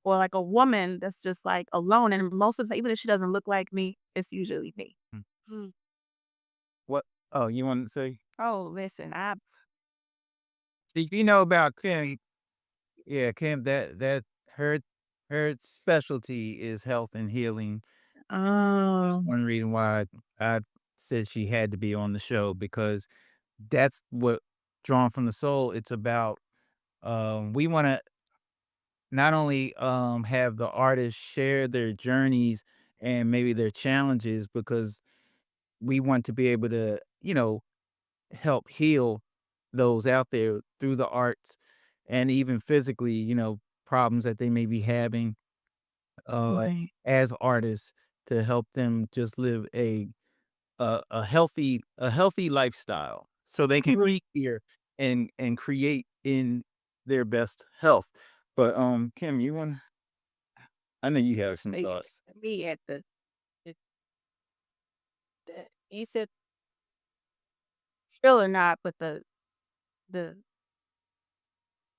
or like a woman that's just like alone. And most of the even if she doesn't look like me, it's usually me. Mm. Mm. What oh, you wanted to say? Oh, listen, I See, you know about Kim. Yeah, Kim, that her her specialty is health and healing. Oh, One reason why I said she had to be on the show because that's what Drawn from the Soul, it's about. We wanna not only, have the artists share their journeys and maybe their challenges because we want to be able to, help heal those out there through the arts and even physically, problems that they may be having, uh, right, as artists to help them just live a healthy lifestyle so they can right. be here and create in their best health. But, Kim, I know you have some say thoughts. me at the, you said real or not, but the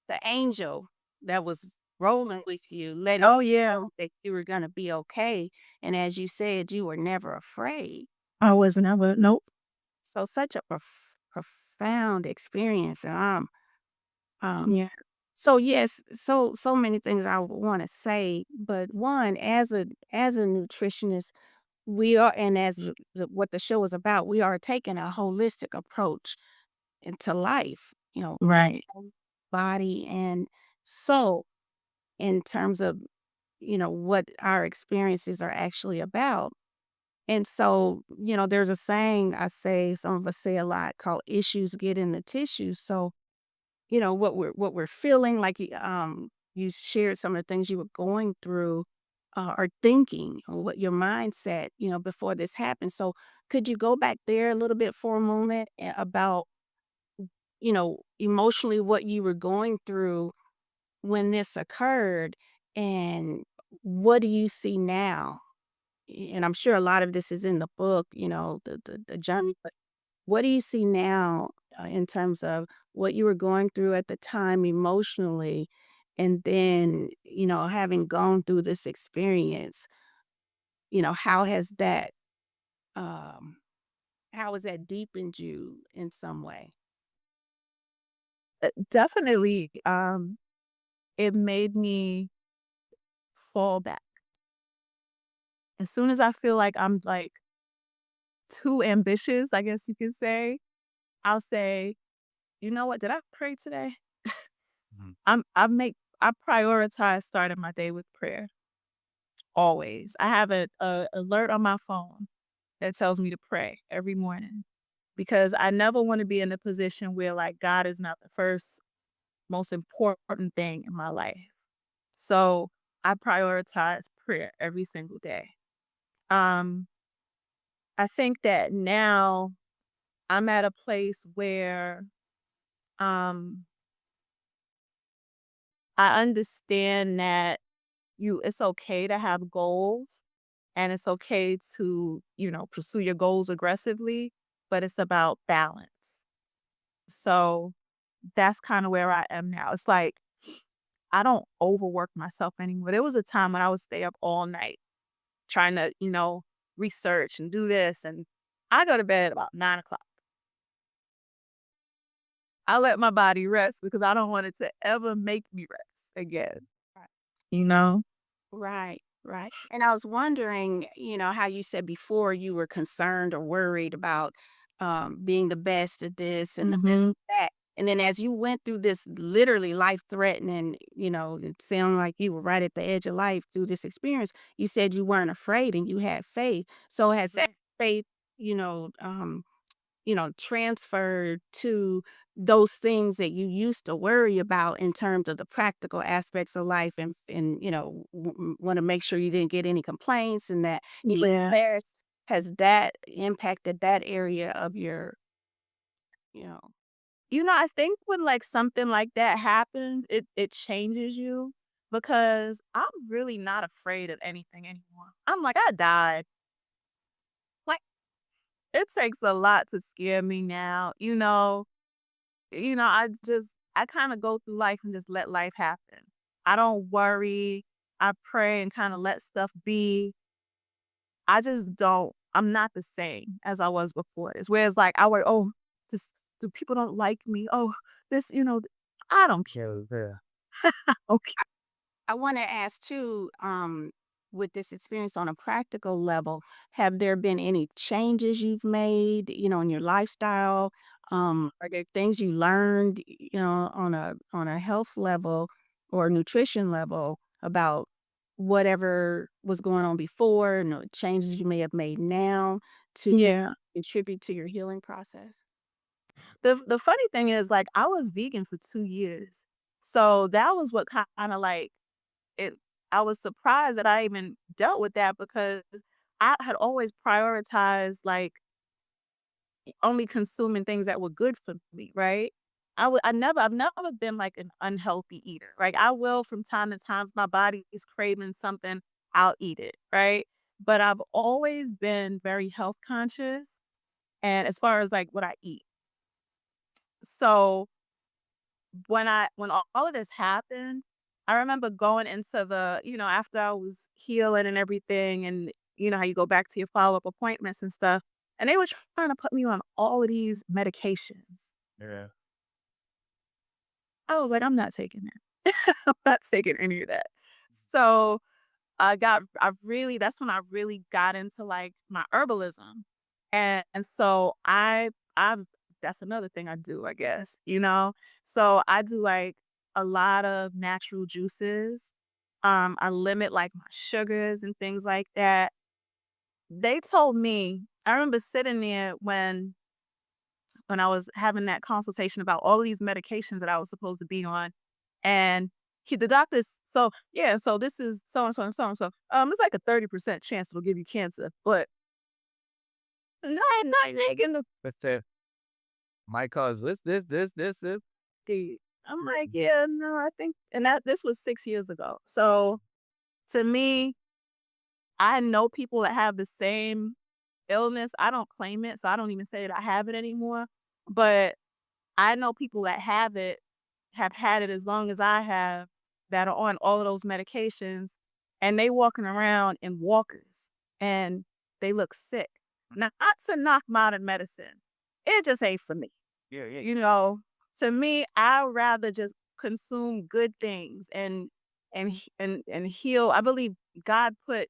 the angel that was rolling with you, letting Oh you yeah, know that you were gonna be okay. And as you said, you were never afraid. I was never. Nope. So such a profound experience. And um, Yeah. so yes, so many things I want to say, but one, as a nutritionist, we are, and as what the show is about, we are taking a holistic approach into life. Right. Body and soul in terms of what our experiences are actually about. And so, there's a saying I say, some of us say a lot, called issues get in the tissues. So, what we're feeling like, you shared some of the things you were going through, or thinking, or what your mindset, before this happened. So could you go back there a little bit for a moment, about, emotionally what you were going through when this occurred, and what do you see now? And I'm sure a lot of this is in the book, the journey, but what do you see now, in terms of what you were going through at the time emotionally, and then, having gone through this experience, how has that, um, How has that deepened you in some way? Definitely, it made me fall back. As soon as I feel like I'm, like, too ambitious, I guess you could say, I'll say, "You know what? Did I pray today?" Mhm. I prioritize starting my day with prayer, always. I have a alert on my phone that tells me to pray every morning because I never wanna be in a position where, like, God is not the first most important thing in my life. So, I prioritize prayer every single day. Um, I think that now I'm at a place where, um, I understand that it's okay to have goals and it's okay to, pursue your goals aggressively, but it's about balance. So, that's kinda where I am now. It's like, I don't overwork myself anymore. There was a time when I would stay up all night trying to, research and do this, and I go to bed about 9 o'clock. I let my body rest because I don't want it to ever make me rest again, Right. you know? Right, right. And I was wondering, how you said before you were concerned or worried about being the best at this and the best Mhm. at that. And then as you went through this literally life threatening, it sounded like you were right at the edge of life through this experience. You said you weren't afraid and you had faith. So has that Right. faith, you know, um, transferred to those things that you used to worry about in terms of the practical aspects of life and want to make sure you didn't get any complaints and that Yeah. embarrassed. Has that impacted that area of your, you know, I think when, like, something like that happens, it changes you because I'm really not afraid of anything anymore. I'm like, "I died." Like, it takes a lot to scare me now, I kinda go through life and just let life happen. I don't worry. I pray and kinda let stuff be. I just don't I'm not the same as I was before this. Whereas, like, I worry, "Oh, this do people don't like me? Oh, this," I don't care. Yeah. Okay. I want to ask too, with this experience on a practical level, have there been any changes you've made, in your lifestyle? Are there things you learned, on a health level or nutrition level about whatever was going on before, and the changes you may have made now to Yeah. contribute to your healing process? The funny thing is, like, I was vegan for 2 years. So, that was what kinda, like, it I was surprised that I even dealt with that because I had always prioritized, like, only consuming things that were good for me, right? I've never been, like, an unhealthy eater. Like, I will from time to time, if my body is craving something, I'll eat it, right? But I've always been very health conscious and as far as, like, what I eat. So, when all of this happened, I remember going into after I was healing and everything, and you know how you go back to your follow-up appointments and stuff, and they were trying to put me on all of these medications. Yeah. I was like, "I'm not taking that. I'm not taking any of that." So, I really that's when I really got into, like, my herbalism. And so I've that's another thing I do, I guess, you know? So I do, like, a lot of natural juices. I limit, like, my sugars and things like that. They told me I remember sitting there when I was having that consultation about all these medications that I was supposed to be on, and the doctors yeah, so this is so and so and so and so. It's like a 30% chance it'll give you cancer, but no, I'm not taking the Let's say might cause this. D. I'm like, yeah, no, I think, and this was 6 years ago. So to me, I know people that have the same illness. I don't claim it, so I don't even say that I have it anymore. But I know people that have had it as long as I have, that are on all of those medications, and they walking around in walkers, and they look sick. not to knock modern medicine. It just ain't for me. Yeah, yeah. You know, to me, I'd rather just consume good things and heal. I believe God put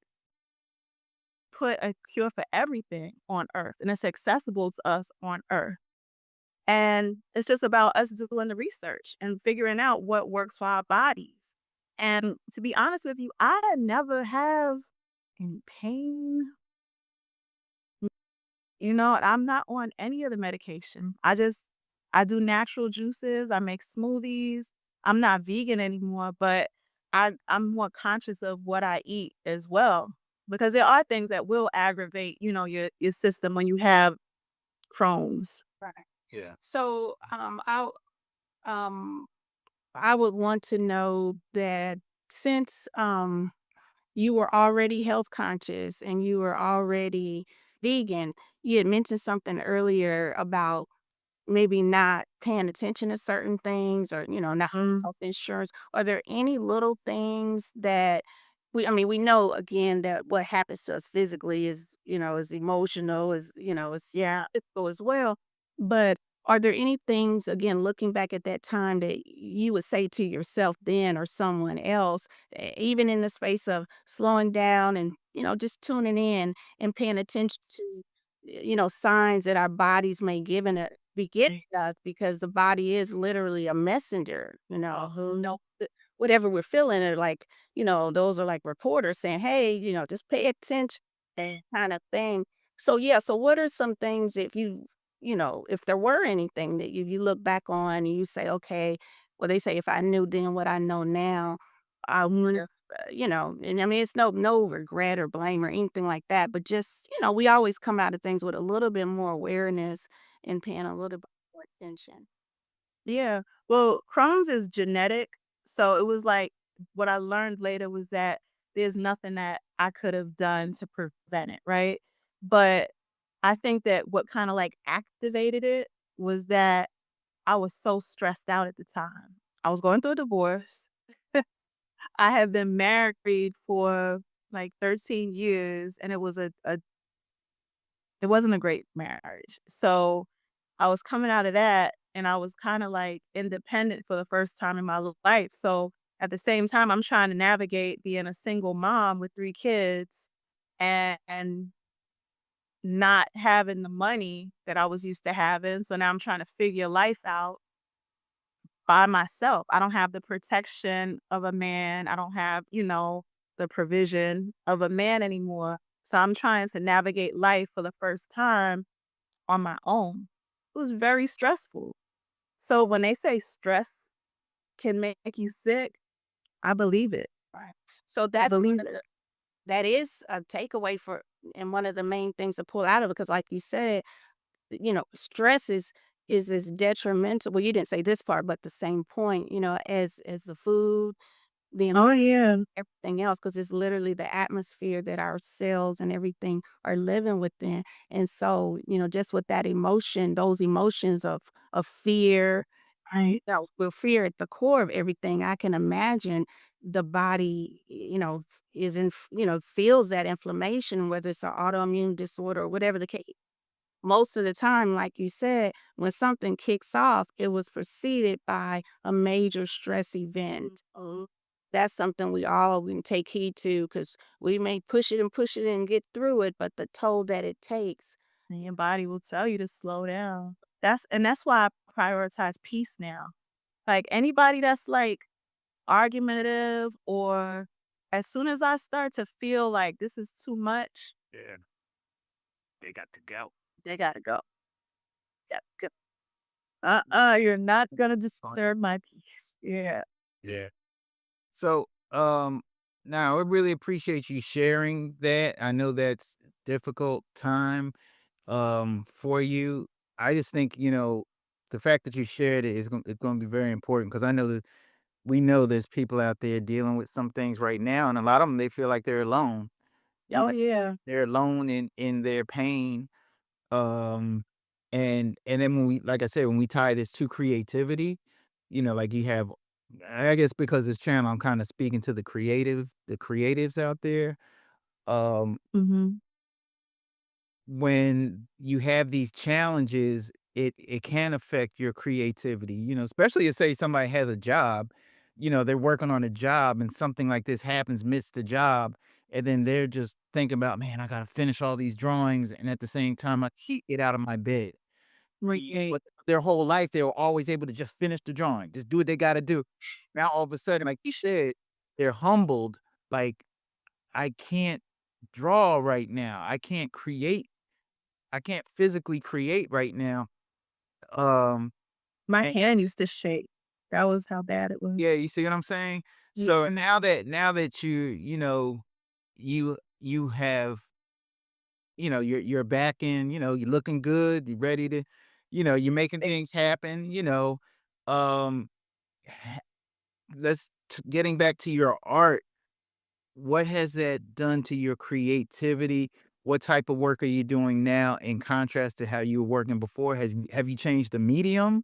a cure for everything on earth, and it's accessible to us on earth. And it's just about us just doing the research and figuring out what works for our bodies. And to be honest with you, I never have any pain. You know, I'm not on any of the medication. I do natural juices, I make smoothies. I'm not vegan anymore, but I'm more conscious of what I eat as well. Because there are things that will aggravate, your system when you have Crohn's. Right. Yeah. So, um, I would want to know that since you were already health conscious and you were already vegan, you had mentioned something earlier about maybe not paying attention to certain things or, not Mm, health insurance. Are there any little things that we know again that what happens to us physically is emotional, is yeah. physical as well. But are there any things, again, looking back at that time that you would say to yourself then or someone else, even in the space of slowing down and, just tuning in and paying attention to signs that our bodies may be giving us because the body is literally a messenger, Uh-huh. whatever we're feeling are like, those are like reporters saying, hey, just pay attention kind of thing. So yeah, so what are some things if there were anything that you look back on and you say, okay, well they say if I knew then what I know now, I would Mhm. have, and I mean it's no regret or blame or anything like that, but just we always come out of things with a little bit more awareness and paying a little bit more attention. Yeah. Well, Crohn's is genetic. So it was like what I learned later was that there's nothing that I could have done to prevent it, right? But I think that what kind of like activated it was that I was so stressed out at the time. I was going through a divorce. I had been married for like 13 years and it wasn't a great marriage. So I was coming out of that and I was kinda, like, independent for the first time in my life, so at the same time, I'm trying to navigate being a single mom with 3 kids and not having the money that I was used to having, so now I'm trying to figure life out by myself. I don't have the protection of a man, I don't have, the provision of a man anymore, so I'm trying to navigate life for the first time on my own. It was very stressful. So when they say stress can make you sick, I believe it. Right. So I that's believe one of it. that is a takeaway for and one of the main things to pull out of it because like you said, stress is as detrimental. Well, you didn't say this part, but the same point, as the food, the Oh, yeah. everything else, because it's literally the atmosphere that our cells and everything are living within. And so, just with that emotion, those emotions of fear, Right. with fear at the core of everything, I can imagine the body, feels that inflammation, whether it's an autoimmune disorder or whatever the case. Most of the time, like you said, when something kicks off, it was preceded by a major stress event. Mhm. That's something we can take heed to because we may push it and get through it, but the toll that it takes. And your body will tell you to slow down. That's why I prioritize peace now. Like anybody that's like argumentative or as soon as I start to feel like this is too much, Yeah. They got to go. they gotta go. Yeah, go. You're not gonna disturb my peace. Yeah. Yeah. So, now I really appreciate you sharing that. I know that's a difficult time, for you. I just think, the fact that you shared it is it's going to be very important because I know that we know there's people out there dealing with some things right now, and a lot of them they feel like they're alone. You Oh, yeah. They're alone in their pain. Um, and then when we, like I said, when we tie this to creativity, like you have, I guess because this channel, I'm kind of speaking to the creatives out there. Um, Mhm. when you have these challenges, it can affect your creativity, especially if say somebody has a job, they're working on a job and something like this happens midst the job, and then they're just thinking about, man, I gotta finish all these drawings, and at the same time, I can't get out of my bed. Right. But their whole life, they were always able to just finish the drawing, just do what they gotta do. Now all of a sudden, like you said, they're humbled, like, I can't draw right now. I can't physically create right now. Um, My and hand used to shake. That was how bad it was. yeah, you see what I'm saying? So Yeah. now that you have, you're back in, you're looking good, you're ready to, you're making things happen, um, ha- getting back to your art, what has that done to your creativity? What type of work are you doing now in contrast to how you were working before? Have you changed the medium?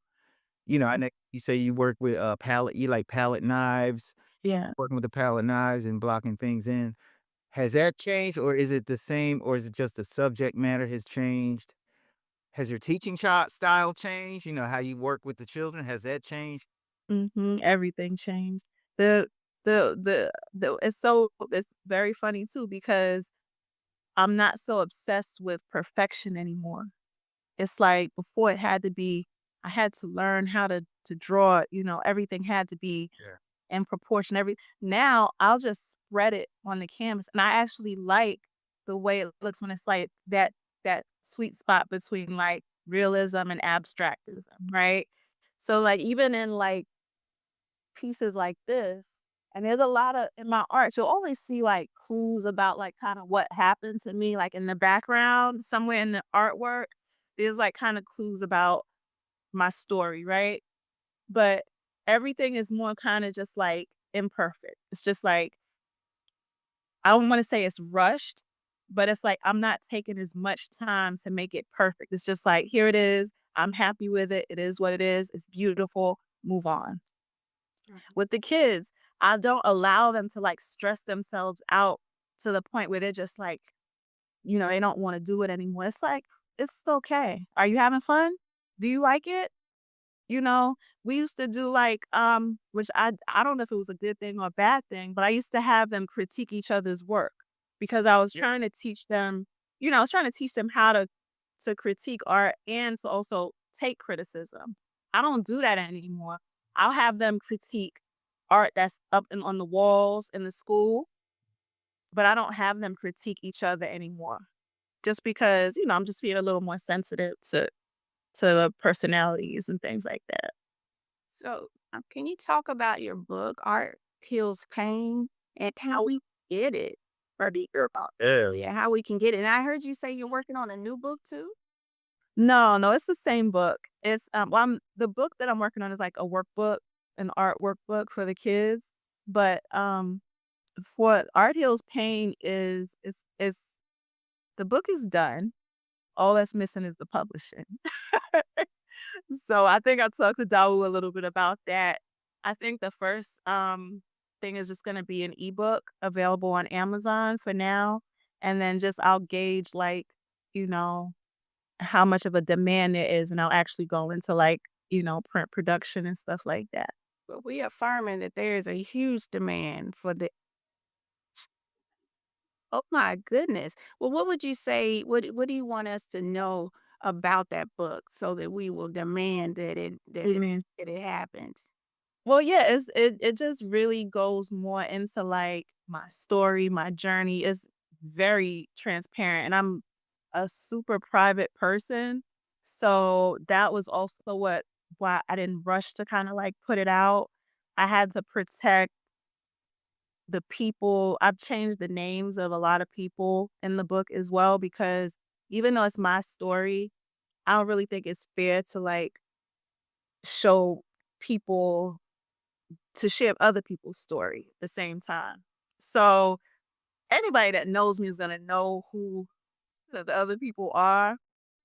I know you say you work with palette, you like palette knives, Yeah. working with the palette knives and blocking things in. Has that changed, or is it the same, or is it just the subject matter has changed? Has your teaching style changed? How you work with the children, has that changed? Everything changed. The it's very funny too because I'm not so obsessed with perfection anymore. It's like before it had to be I had to learn how to draw it, everything had to be Yeah. in proportion. Now I'll just spread it on the canvas and I actually like the way it looks when it's like that sweet spot between like realism and abstractism, right? So like even in like pieces like this, and there's a lot of in my art, you'll always see like clues about like kind of what happened to me, like in the background, somewhere in the artwork, there's like kind of clues about my story, right? But everything is more kind of just like imperfect. It's just like, I don't want to say it's rushed, but it's like I'm not taking as much time to make it perfect. It's just like, here it is. I'm happy with it. It is what it is. It's beautiful. Move on. Mhm. With the kids, I don't allow them to, like, stress themselves out to the point where they're just like, they don't wanna do it anymore. It's like, "It's okay. Are you having fun? Do you like it?" You know? We used to do, like, which I don't know if it was a good thing or a bad thing, but I used to have them critique each other's work because I was trying to teach them I was trying to teach them how to critique art and to also take criticism. I don't do that anymore. I'll have them critique art that's up and on the walls in the school, but I don't have them critique each other anymore. Just because, I'm just being a little more sensitive to personalities and things like that. So, can you talk about your book, Art Heals Pain, and how we get it? Or the hear about earlier, how we can get it. And I heard you say you're working on a new book too? No, no, it's the same book. It's well, the book that I'm working on is like a workbook, an art workbook for the kids. But for Art Heals Pain is the book is done. All that's missing is the publishing. So I think I talked to Dawu a little bit about that. I think the first thing is just gonna be an ebook available on Amazon for now. And then just I'll gauge like, you know, how much of a demand there is, and I'll actually go into like, print production and stuff like that. But we affirming that there is a huge demand for the oh my goodness. Well, what would you say what do you want us to know about that book so that we will demand Amen. that it happens? Well, yeah, it just really goes more into like my story, my journey. Is very transparent, and I'm a super private person, so that was also why I didn't rush to kind of like put it out. I had to protect the people. I've changed the names of a lot of people in the book as well because even though it's my story, I don't really think it's fair to like show people to share other people's story at the same time. So anybody that knows me is gonna know who the other people are,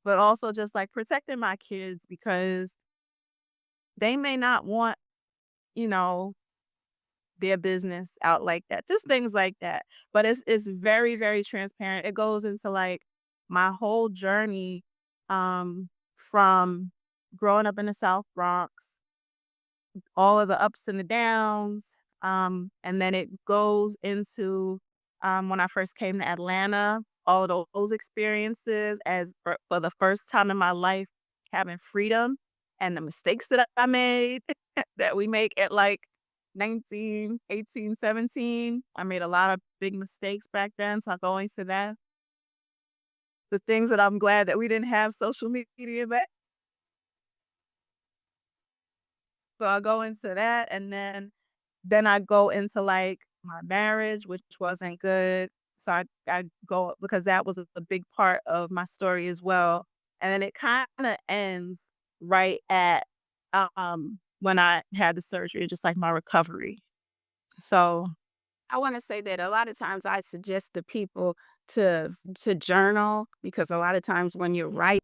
but also just like protecting my kids because they may not want, you know, their business out like that. Just things like that. But it's very, very transparent. It goes into like my whole journey, from growing up in the South Bronx, all of the ups and the downs. And then it goes into when I first came to Atlanta, all of those experiences as for the first time in my life, having freedom and the mistakes that I made that we make at like 19, 18, 17. I made a lot of big mistakes back then. So I go into that. The things that I'm glad that we didn't have social media back. So I go into that, and then I go into, like, my marriage, which wasn't good. So I go because that was a big part of my story as well. And then it kinda ends right at, when I had the surgery, just like my recovery. So I wanna say that a lot of times I suggest to people to journal because a lot of times when you're writing,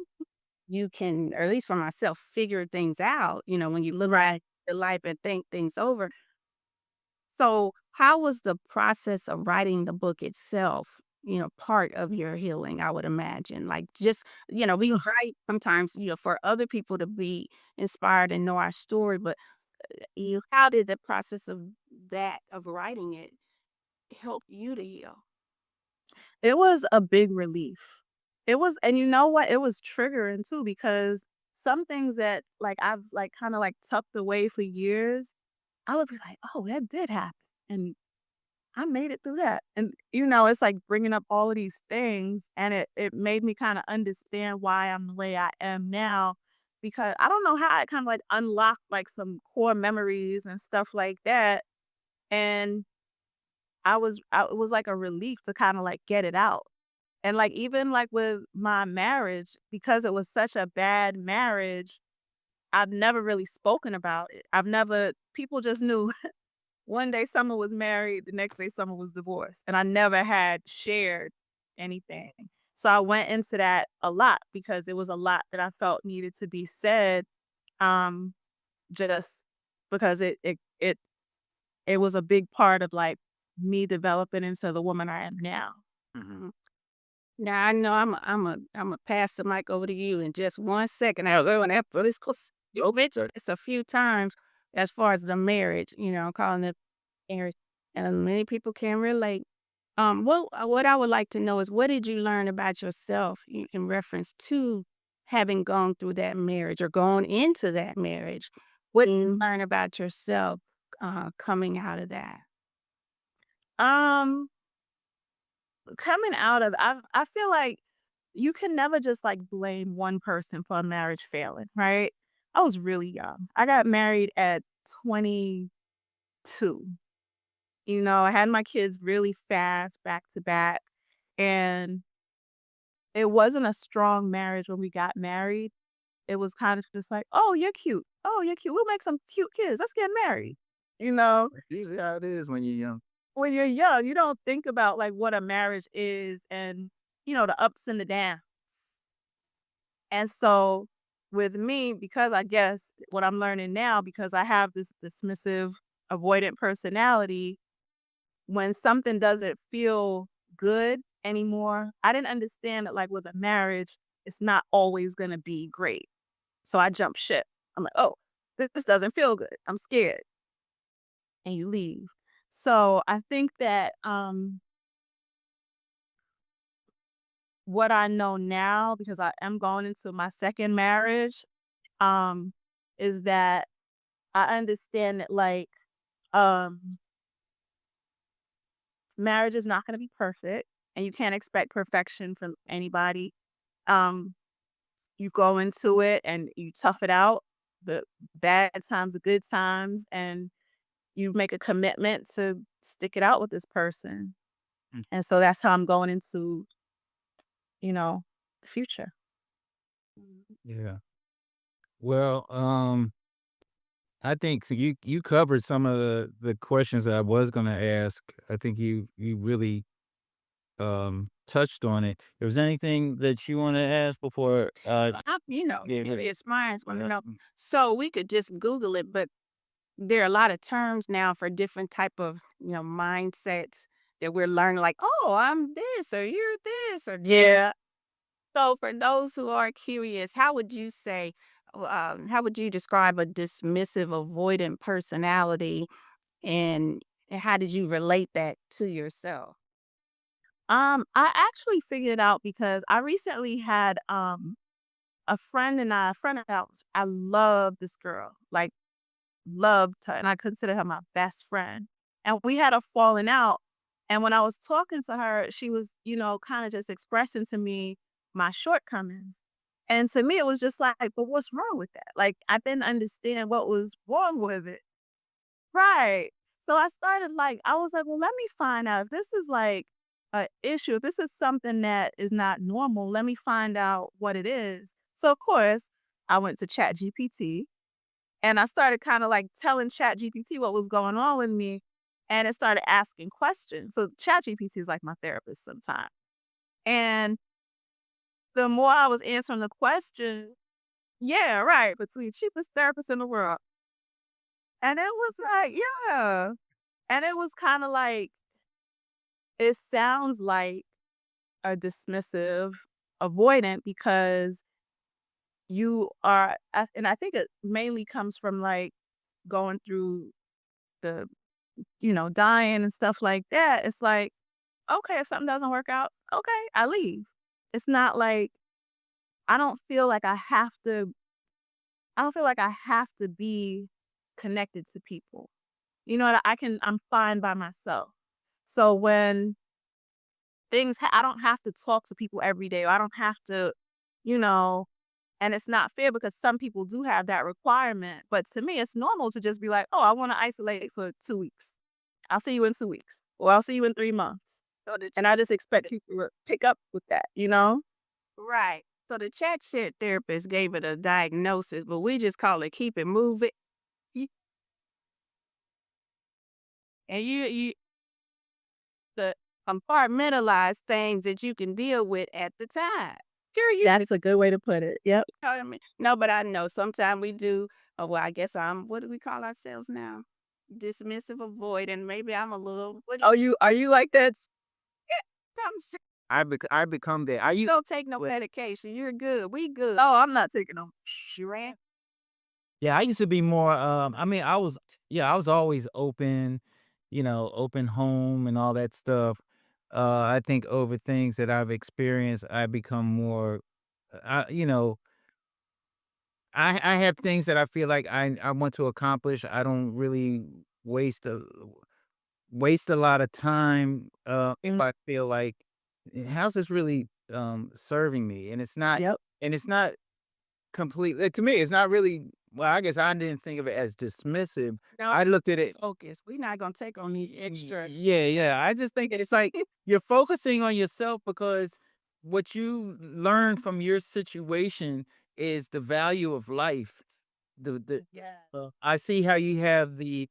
you can, or at least for myself, figure things out, when you look at right. your life and think things over. So, how was the process of writing the book itself, part of your healing, I would imagine? Like, just, we write sometimes, for other people to be inspired and know our story, but how did the process of writing it help you to heal? It was a big relief. It was, and you know what? It was triggering too because some things that, like, I've, like, kinda, like, tucked away for years, I would be like, "Oh, that did happen, and I made it through that." And, it's like bringing up all of these things, and it made me kinda understand why I'm the way I am now, because I don't know how I kinda, like, unlocked, like, some core memories and stuff like that, and it was like a relief to kinda, like, get it out. And, like, even, like, with my marriage, because it was such a bad marriage, I've never really spoken about it. I've never people just knew one day Summer was married, the next day Summer was divorced, and I never had shared anything. So I went into that a lot because it was a lot that I felt needed to be said, um, just because it was a big part of, like, me developing into the woman I am now. Mhm. Now I know I'm a pass the mic over to you in just 1 second. I'll go and after this, cause you mentioned it's a few times as far as the marriage, calling it marriage, and many people can relate. What I would like to know is what did you learn about yourself in reference to having gone through that marriage or gone into that marriage? What did you Mm. learn about yourself coming out of that? Um, Coming out of I feel like you can never just, like, blame one person for a marriage failing, right? I was really young. I got married at 22. I had my kids really fast back to back, and it wasn't a strong marriage when we got married. It was kind of just like, "Oh, you're cute. Oh, you're cute. We'll make some cute kids. Let's get married." You know? That's usually how it is when you're young. When you're young, you don't think about, like, what a marriage is and, the ups and the downs. And so with me, because I guess what I'm learning now, because I have this dismissive, avoidant personality, when something doesn't feel good anymore, I didn't understand that, like, with a marriage, it's not always going to be great. So I jump ship. I'm like, oh, this doesn't feel good. I'm scared. And you leave. So I think that what I know now, because I am going into my second marriage, um, is that I understand that, like, um, marriage is not gonna be perfect, and you can't expect perfection from anybody. Um, you go into it and you tough it out, the bad times, the good times, and you make a commitment to stick it out with this person. Mm. And so that's how I'm going into, the future. Yeah. Well, I think you covered some of the questions that I was gonna ask. I think you really touched on it. If there's anything that you want to ask before It's mine. Mm. So we could just Google it, but there are a lot of terms now for different type of mindsets that we're learning. Like, oh, I'm this, or you're this, or Yeah. So for those who are curious, how would you say, how would you describe a dismissive, avoidant personality, and how did you relate that to yourself? I actually figured it out because I recently had a friend of ours. I love this girl, like loved her, and I consider her my best friend. And we had a falling out. And when I was talking to her, she was, kind of just expressing to me my shortcomings. And to me, it was just like, but what's wrong with that? Like, I didn't understand what was wrong with it. Right. So I started I was like, well, let me find out if this is like a issue, if this is something that is not normal, let me find out what it is. So of course, I went to Chat GPT and I started kind of like telling Chat GPT what was going on with me. And it started asking questions. So Chat GPT is like my therapist sometimes. And the more I was answering the question, yeah, right, between cheapest therapist in the world. And it was like, yeah. And it was kinda like it sounds like a dismissive, avoidant because you are and I think it mainly comes from, going through the dying and stuff like that. It's like, okay, if something doesn't work out, okay, I leave. It's not like I don't feel like I have to be connected to people. You know what? I'm fine by myself. So when I don't have to talk to people every day, or I don't have to, you know, and it's not fair because some people do have that requirement. But to me, it's normal to just be like, oh, I want to isolate for 2 weeks. I'll see you in 2 weeks. Or I'll see you in 3 months. So the And I just expect people to pick up with that, you know? right. So the chat shit therapist gave it a diagnosis, but we just call it keep it moving. Ye- And you the compartmentalize things that you can deal with at the time. Sure, you That's a good way to put it. Yep. know what I mean? No, but I know sometimes we do. Well, I guess what do we call ourselves now? Dismissive, avoidant. Maybe I'm a little. What do Oh, are you like that? you? I'm sick. I become that. I used Don't take no medication. You're good. We good. Oh, I'm not taking them. Sure. Yeah, I used to be more, I mean, I was always open, open home and all that stuff. I think over things that I've experienced, I become more, I have things that I feel like I want to accomplish. I don't really waste a waste a lot of time, if Mm, I feel like, how's this really, serving me? yep. And it's not completely to me, it's not really, well, I guess I didn't think of it as dismissive. No, I looked at it, focus. We're not gonna take on these extra. yeah, yeah. I just think it's like you're focusing on yourself because what you learn from your situation is the value of life. Yeah. I see how you have the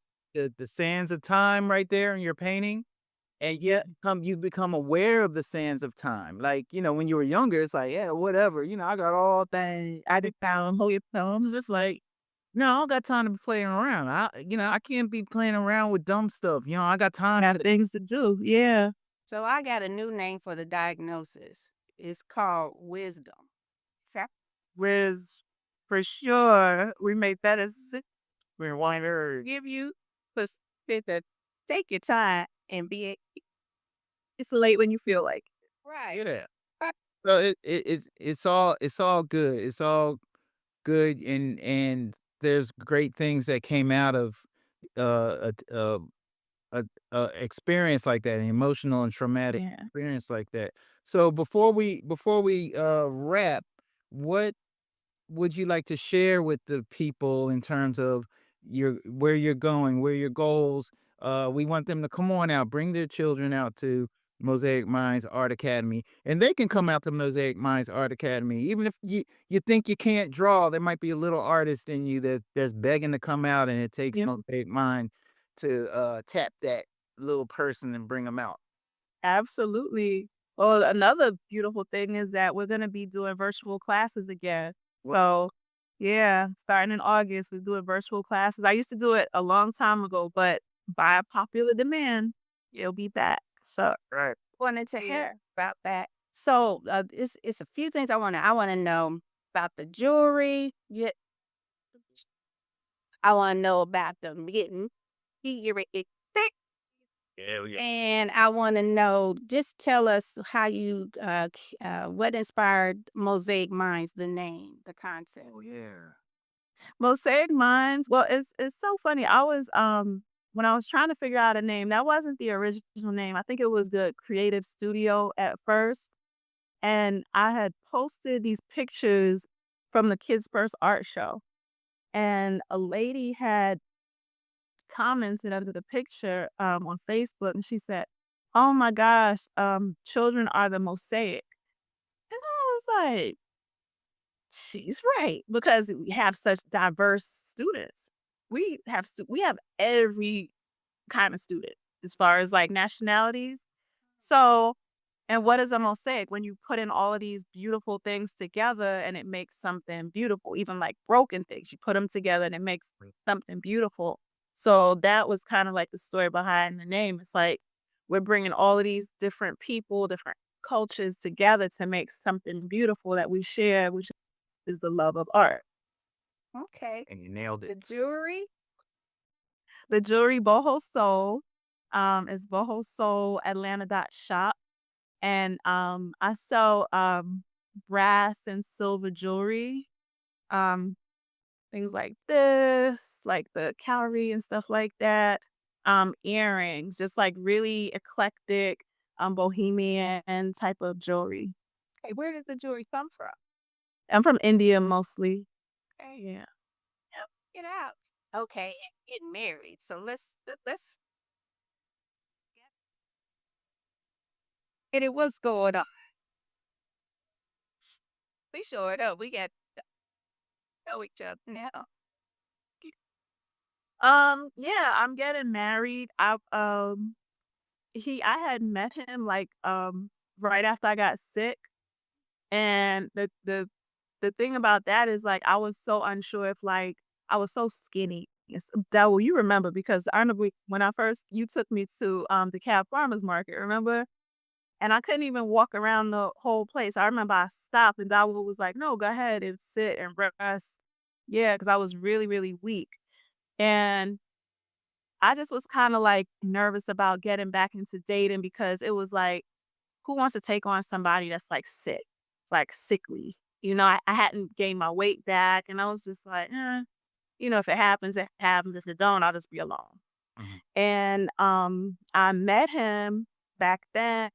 sands of time right there in your painting. And Yep. you become aware of the sands of time. Like, when you were younger, it's like, yeah, whatever. I got all things. I did found hold your It's thumbs. just like, no, I don't got time to be playing around. I can't be playing around with dumb stuff. I got time. Got things to do. Yeah. So I got a new name for the diagnosis. It's called wisdom. Fa- Riz, for sure. We made that as Rewinder. Give you perspective. Take your time and be it's late when you feel like right. Yeah. Uh, So it's all good. It's all good, and there's great things that came out of a experience like that, an emotional and traumatic yeah. experience like that. So before we wrap, what would you like to share with the people in terms of where you're going, where your goals? We want them to come on out, bring their children out to Mosaic Minds Art Academy, and they can come out to Mosaic Minds Art Academy. Even if you think you can't draw, there might be a little artist in you that's begging to come out, and it takes Yep. Mosaic Mind to tap that little person and bring them out. Absolutely. Well, another beautiful thing is that we're gonna be doing virtual classes again. Well, So yeah, starting in August, we're doing virtual classes. I used to do it a long time ago, but by popular demand, it'll be back. So right. wanted to yeah. hear about that. So, it's a few things I wanna know about the jewelry. Yeah, I wanna know about them getting figure it thick, Hell yeah. and I wanna know just tell us how you, what inspired Mosaic Minds, the name, the concept? Oh yeah. Mosaic Minds, well, it's so funny. I was, when I was trying to figure out a name, that wasn't the original name. I think it was the creative studio at first, and I had posted these pictures from the kids' first art show, and a lady had commented under the picture, on Facebook, and she said, "Oh my gosh, children are the mosaic." And I was like, "She's right," because we have such diverse students. We have every kind of student as far as, like, nationalities. So and what is a mosaic? When you put in all of these beautiful things together and it makes something beautiful, even like broken things, you put them together and it makes something beautiful. So that was kind of like the story behind the name. It's like we're bringing all of these different people, different cultures together to make something beautiful that we share, which is the love of art. Okay. And you nailed it. The jewelry? The jewelry Boho Soul is Boho Soul Atlanta shop. And, I sell, brass and silver jewelry, um, things like this, like the cowrie and stuff like that, earrings, just, like, really eclectic, bohemian type of jewelry. Okay, where does the jewelry come from? I'm from India mostly. Okay, Yeah. yep, get out. Okay, and getting married. So let's get it. What's going on? We sure up. We got to know each other now. Yeah, I'm getting married. I had met him, like, right after I got sick. And the thing about that is, like, I was so unsure if, like, I was so skinny. Yes, Dawul, you remember because I remember when I first you took me to, the Cab Farmers Market, remember? And I couldn't even walk around the whole place. I remember I stopped and Dawul was like, "No, go ahead and sit and rest." Yeah, because I was really, really weak. And I just was kinda, like, nervous about getting back into dating because it was like, who wants to take on somebody that's, like, sick, like, sickly? You know, I hadn't gained my weight back, and I was just like, if it happens, it happens. If it don't, I'll just be alone." Mhm. And, I met him back then.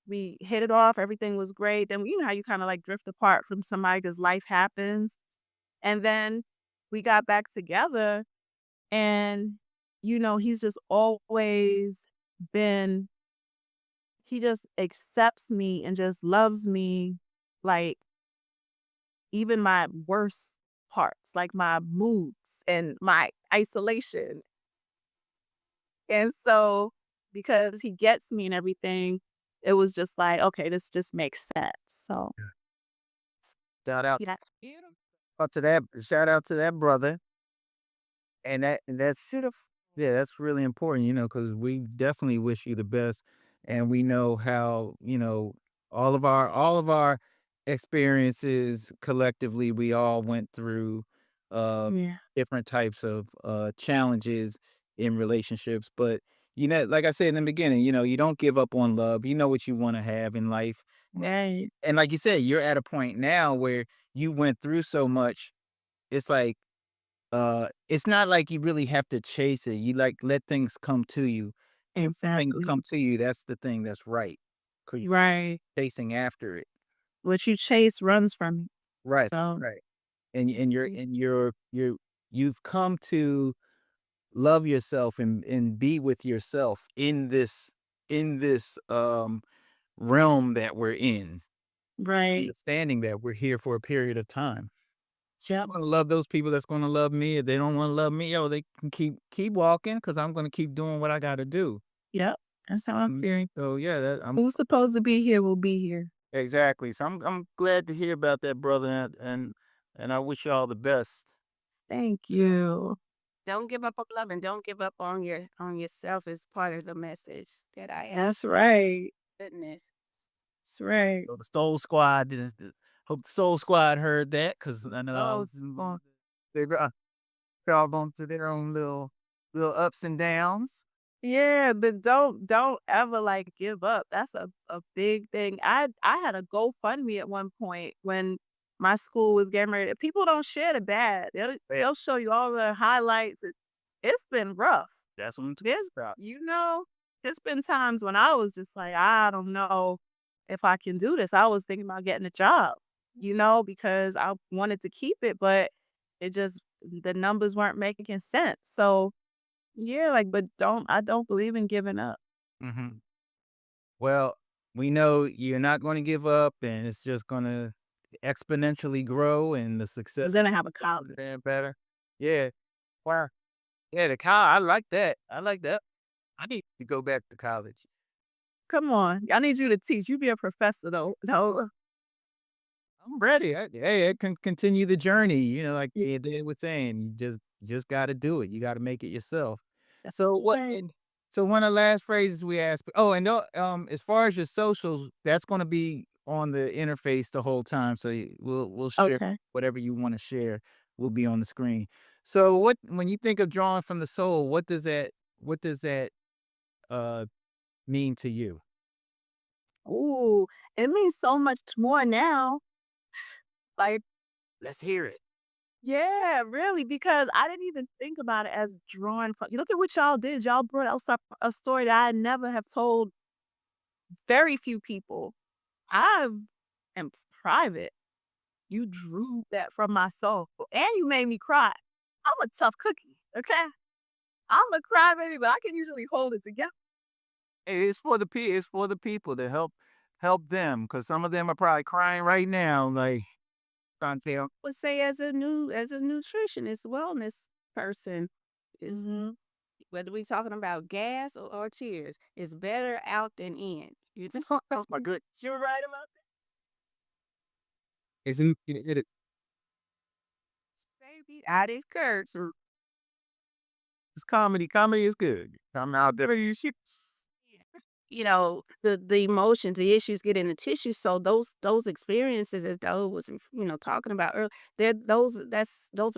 We hit it off, everything was great. Then you know how you kinda, like, drift apart from somebody because life happens, and then we got back together, and, he's just always been he just accepts me and just loves me, like, even my worst parts, like my moods and my isolation. And so, because he gets me and everything, it was just like, okay, this just makes sense. So, Shout out yeah. Beautiful. to that. Shout out to that brother. And that's Beautiful. yeah, that's really important, because we definitely wish you the best, and we know how, all of our experiences collectively, we all went through uh Yeah. different types of challenges in relationships, but like I said in the beginning, you don't give up on love. You know what you want to have in life. Right. And like you said, you're at a point now where you went through so much. It's like it's not like you really have to chase it. You, like, let things come to you. Things Exactly. come to you, that's the thing that's right. 'Cause you Right. chasing after it. What you chase runs from you. Right, So, right. And you're mm, and you've come to love yourself and be with yourself in this realm that we're in, right. understanding that we're here for a period of time. I'm Yep. gonna love those people that's gonna love me. If they don't wanna love me, yo, they can keep walking because 'cause I'm gonna keep doing what I gotta do. Yep. That's how I'm feeling. So, yeah, Who's supposed to be here will be here. exactly. So I'm glad to hear about that, brother, and I wish you all the best. Thank you. Don't give up on love and don't give up on yourself is part of the message that I have. That's right. Goodness. That's right. So the Soul Squad, hope the Soul Squad heard that because I know Those oh, they're all going to their own little ups and downs. yeah, but don't ever, like, give up. That's a big thing. I had a GoFundMe at one point when my school was getting ready people don't share the bad. They'll show you all the highlights. It's been rough. That's what I'm talking There's about. there's been times when I was just like, "I don't know if I can do this." I was thinking about getting a job, because I wanted to keep it, but it just the numbers weren't making sense. So, yeah, like, but I don't believe in giving up. Mhm. Well, we know you're not gonna give up, and it's just gonna exponentially grow, and the I'm success gonna have a is college. better and better. Yeah. Wow. Yeah, the cow I like that. I like that. I need to go back to college. Come on. I need you to teach. You be a professor though. No. I'm ready. Hey, I can continue the journey, like Yeah, they were saying, you just gotta do it. You gotta make it yourself. So that's what right. and so one of the last phrases we asked and as far as your socials, that's gonna be on the interface the whole time. So we'll share Okay. whatever you want to share will be on the screen. So what when you think of drawing from the soul, what does that uh mean to you? Ooh, it means so much more now. Like, Let's hear it. yeah, really, because I didn't even think about it as drawing from. You look at what y'all did. Y'all brought out a story that I never have told very few people. I am private. You drew that from my soul, and you made me cry. I'm a tough cookie, okay? I'm a crybaby, but I can usually hold it together. Hey, it's for the people to help them because some of them are probably crying right now, like trying to tell. Would say as a nutritionist, wellness person, is Mhm. whether we talking about gas or tears, it's better out than in. You know, My good. You're right about Isn't it? baby, out it hurts. It's comedy. Comedy is good. I'm out there. The emotions, the issues get in the tissue. So those experiences, as Doe was, talking about earlier, those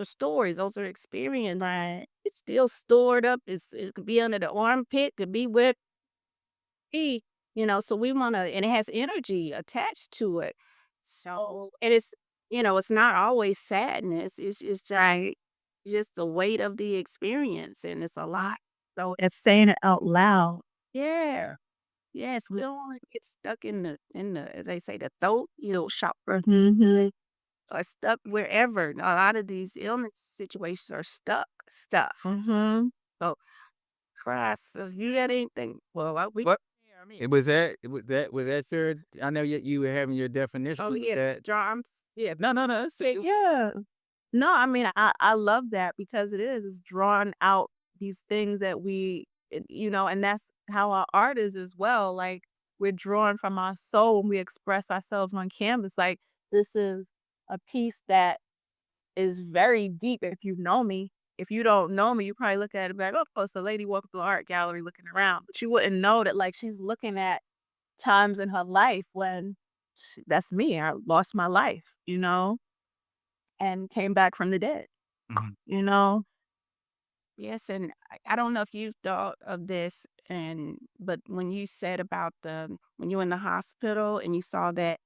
are stories, those are experience. right. It's still stored up. It could be under the armpit, could be where it be, So we want to, and it has energy attached to it. So and it's not always sadness. It's Right. just the weight of the experience, and it's a lot. So And saying it out loud. yeah. Yes, we don't wanna get stuck in the as they say, the throat, chakra, Mhm. or stuck wherever. A lot of these illness situations are stuff. Mhm. So, Christ, if you got anything, well, we What? Yeah, I mean, was that third? I know you were having your definition. oh, Was yeah, that drums, yeah, no. Yeah. No, I mean, I love that because it's drawn out these things that and that's how our art is as well. Like, we're drawn from our soul when we express ourselves on canvas. Like, this is a piece that is very deep if you know me. If you don't know me, you probably look at it and be like, oh, it's a lady walking through an art gallery looking around. But you wouldn't know that, like, she's looking at times in her life when that's me. I lost my life, and came back from the dead, Mhm. you know? yes, and I don't know if you thought of this, but when you said about when you were in the hospital and you saw that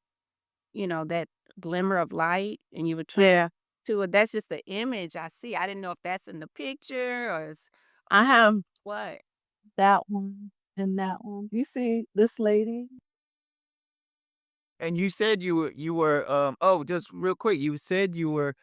glimmer of light and you were trying Yeah. to it, that's just the image I see. I didn't know if that's in the picture or is I have what. that one and that one. You see this lady? And you said you were just real quick, you said you were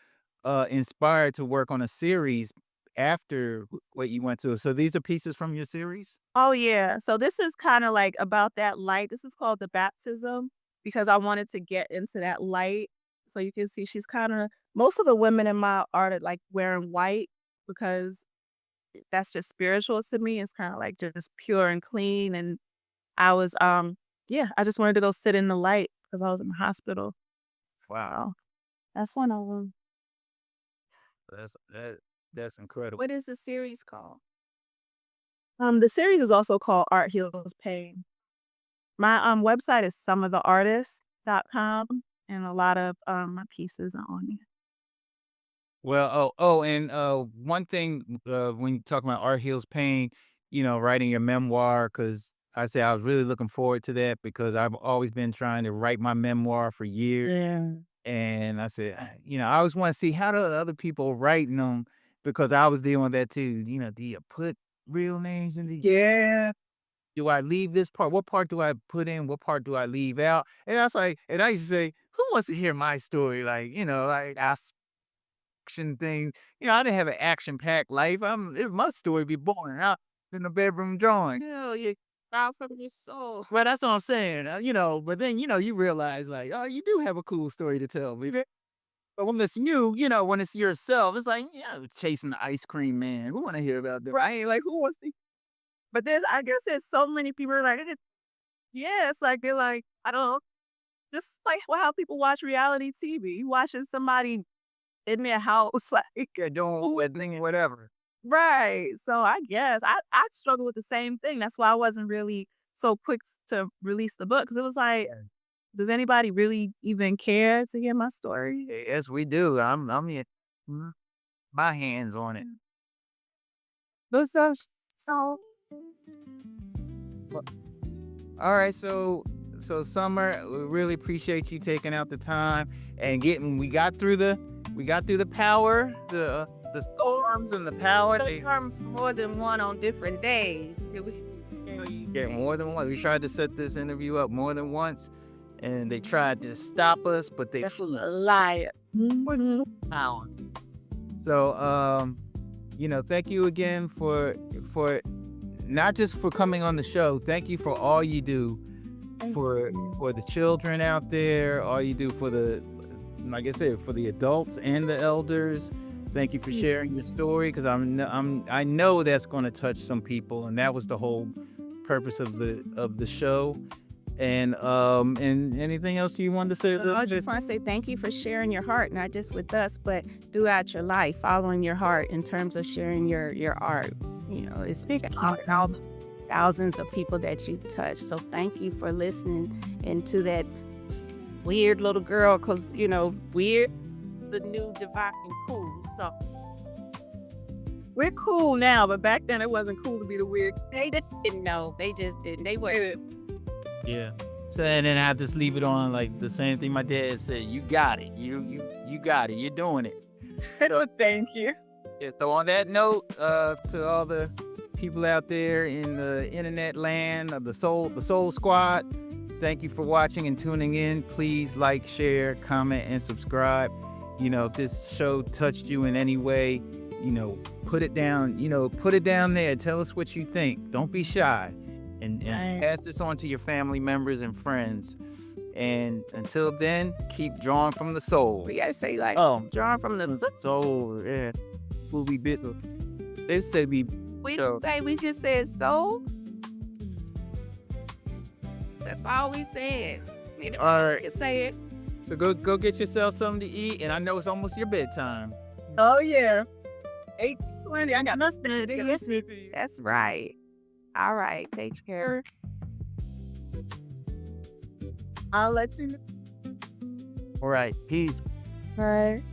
inspired to work on a series after what you went to. So these are pieces from your series? Oh, yeah. So this is kinda like about that light. This is called the baptism because I wanted to get into that light. So you can see she's kinda most of the women in my art are, like, wearing white because that's just spiritual to me. It's kinda, like, just pure and clean, and I was, yeah, I just wanted to go sit in the light because I was in the hospital. Wow. So, that's one of them. That's incredible. What is the series called? The series is also called Art Heals Pain. My website is someoftheartists.com, and a lot of my pieces are on there. Well, and one thing, when you talk about art heals pain, writing your memoir, because I say I was really looking forward to that because I've always been trying to write my memoir for years. Yeah. And I said, I always want to see how do other people writing them because I was dealing with that too. Do you put real names in the, Yeah. do I leave this part? What part do I put in? What part do I leave out? And I was like, and I used to say, who wants to hear my story? Like, like action thing. I didn't have an action-packed life. My story be boring. Out in the bedroom drawing. Hell, you out from your soul. Well, that's what I'm saying. But then you realize like, oh, you do have a cool story to tell, baby. But when it's you, when it's yourself, it's like, yeah, chasing the ice cream man. Who want to hear about that? Right. Like who wants to but I guess there's so many people are like, yeah, it's like they're like, I don't know, just like how people watch reality TV. You watching somebody in their house, like Yeah, doing wedding, whatever. right. So I guess I struggle with the same thing. That's why I wasn't really so quick to release the book because it was like, does anybody really even care to hear my story? Yes, we do. I'm here, mm, my hands on it. But so all right, so Summer, we really appreciate you taking out the time and we got through the power, the storms and the power. They comes more than one on different days. Yeah, more than once. We tried to set this interview up more than once, and they tried to stop us, but they That's a liar. power. So, thank you again for not just for coming on the show. Thank you for all you do for the children out there. All you do for like I said, for the adults and the elders. Thank you for sharing your story because I know that's going to touch some people, and that was the whole purpose of the show. And anything else you wanted to say? I just want to say thank you for sharing your heart, not just with us, but throughout your life, following your heart in terms of sharing your art. It's thousands of people that you touch. So thank you for listening into that weird little girl, because, weird, the new divine and cool. So We're cool now, but back then it wasn't cool to be the weird. they didn't know. They just didn't. They were. Yeah. So and then I just leave it on like the same thing my dad said. You got it. You got it. You're doing it. Thank you. Yeah, so on that note, to all the people out there in the internet land of the Soul Squad, thank you for watching and tuning in. Please like, share, comment, and subscribe. If this show touched you in any way, put it down. Put it down there. Tell us what you think. Don't be shy, and pass this on to your family members and friends. And until then, keep drawing from the soul. We gotta say like, drawing from the Soul, yeah. Will be bit. They said we. We didn't say, we just said so. That's all we said. All right. You say it. So go get yourself something to eat, and I know it's almost your bedtime. Oh yeah. 8:20. I got nothing to do. Listening to you. That's right. All right. Take care. I'll let you know. All right. Peace. Bye.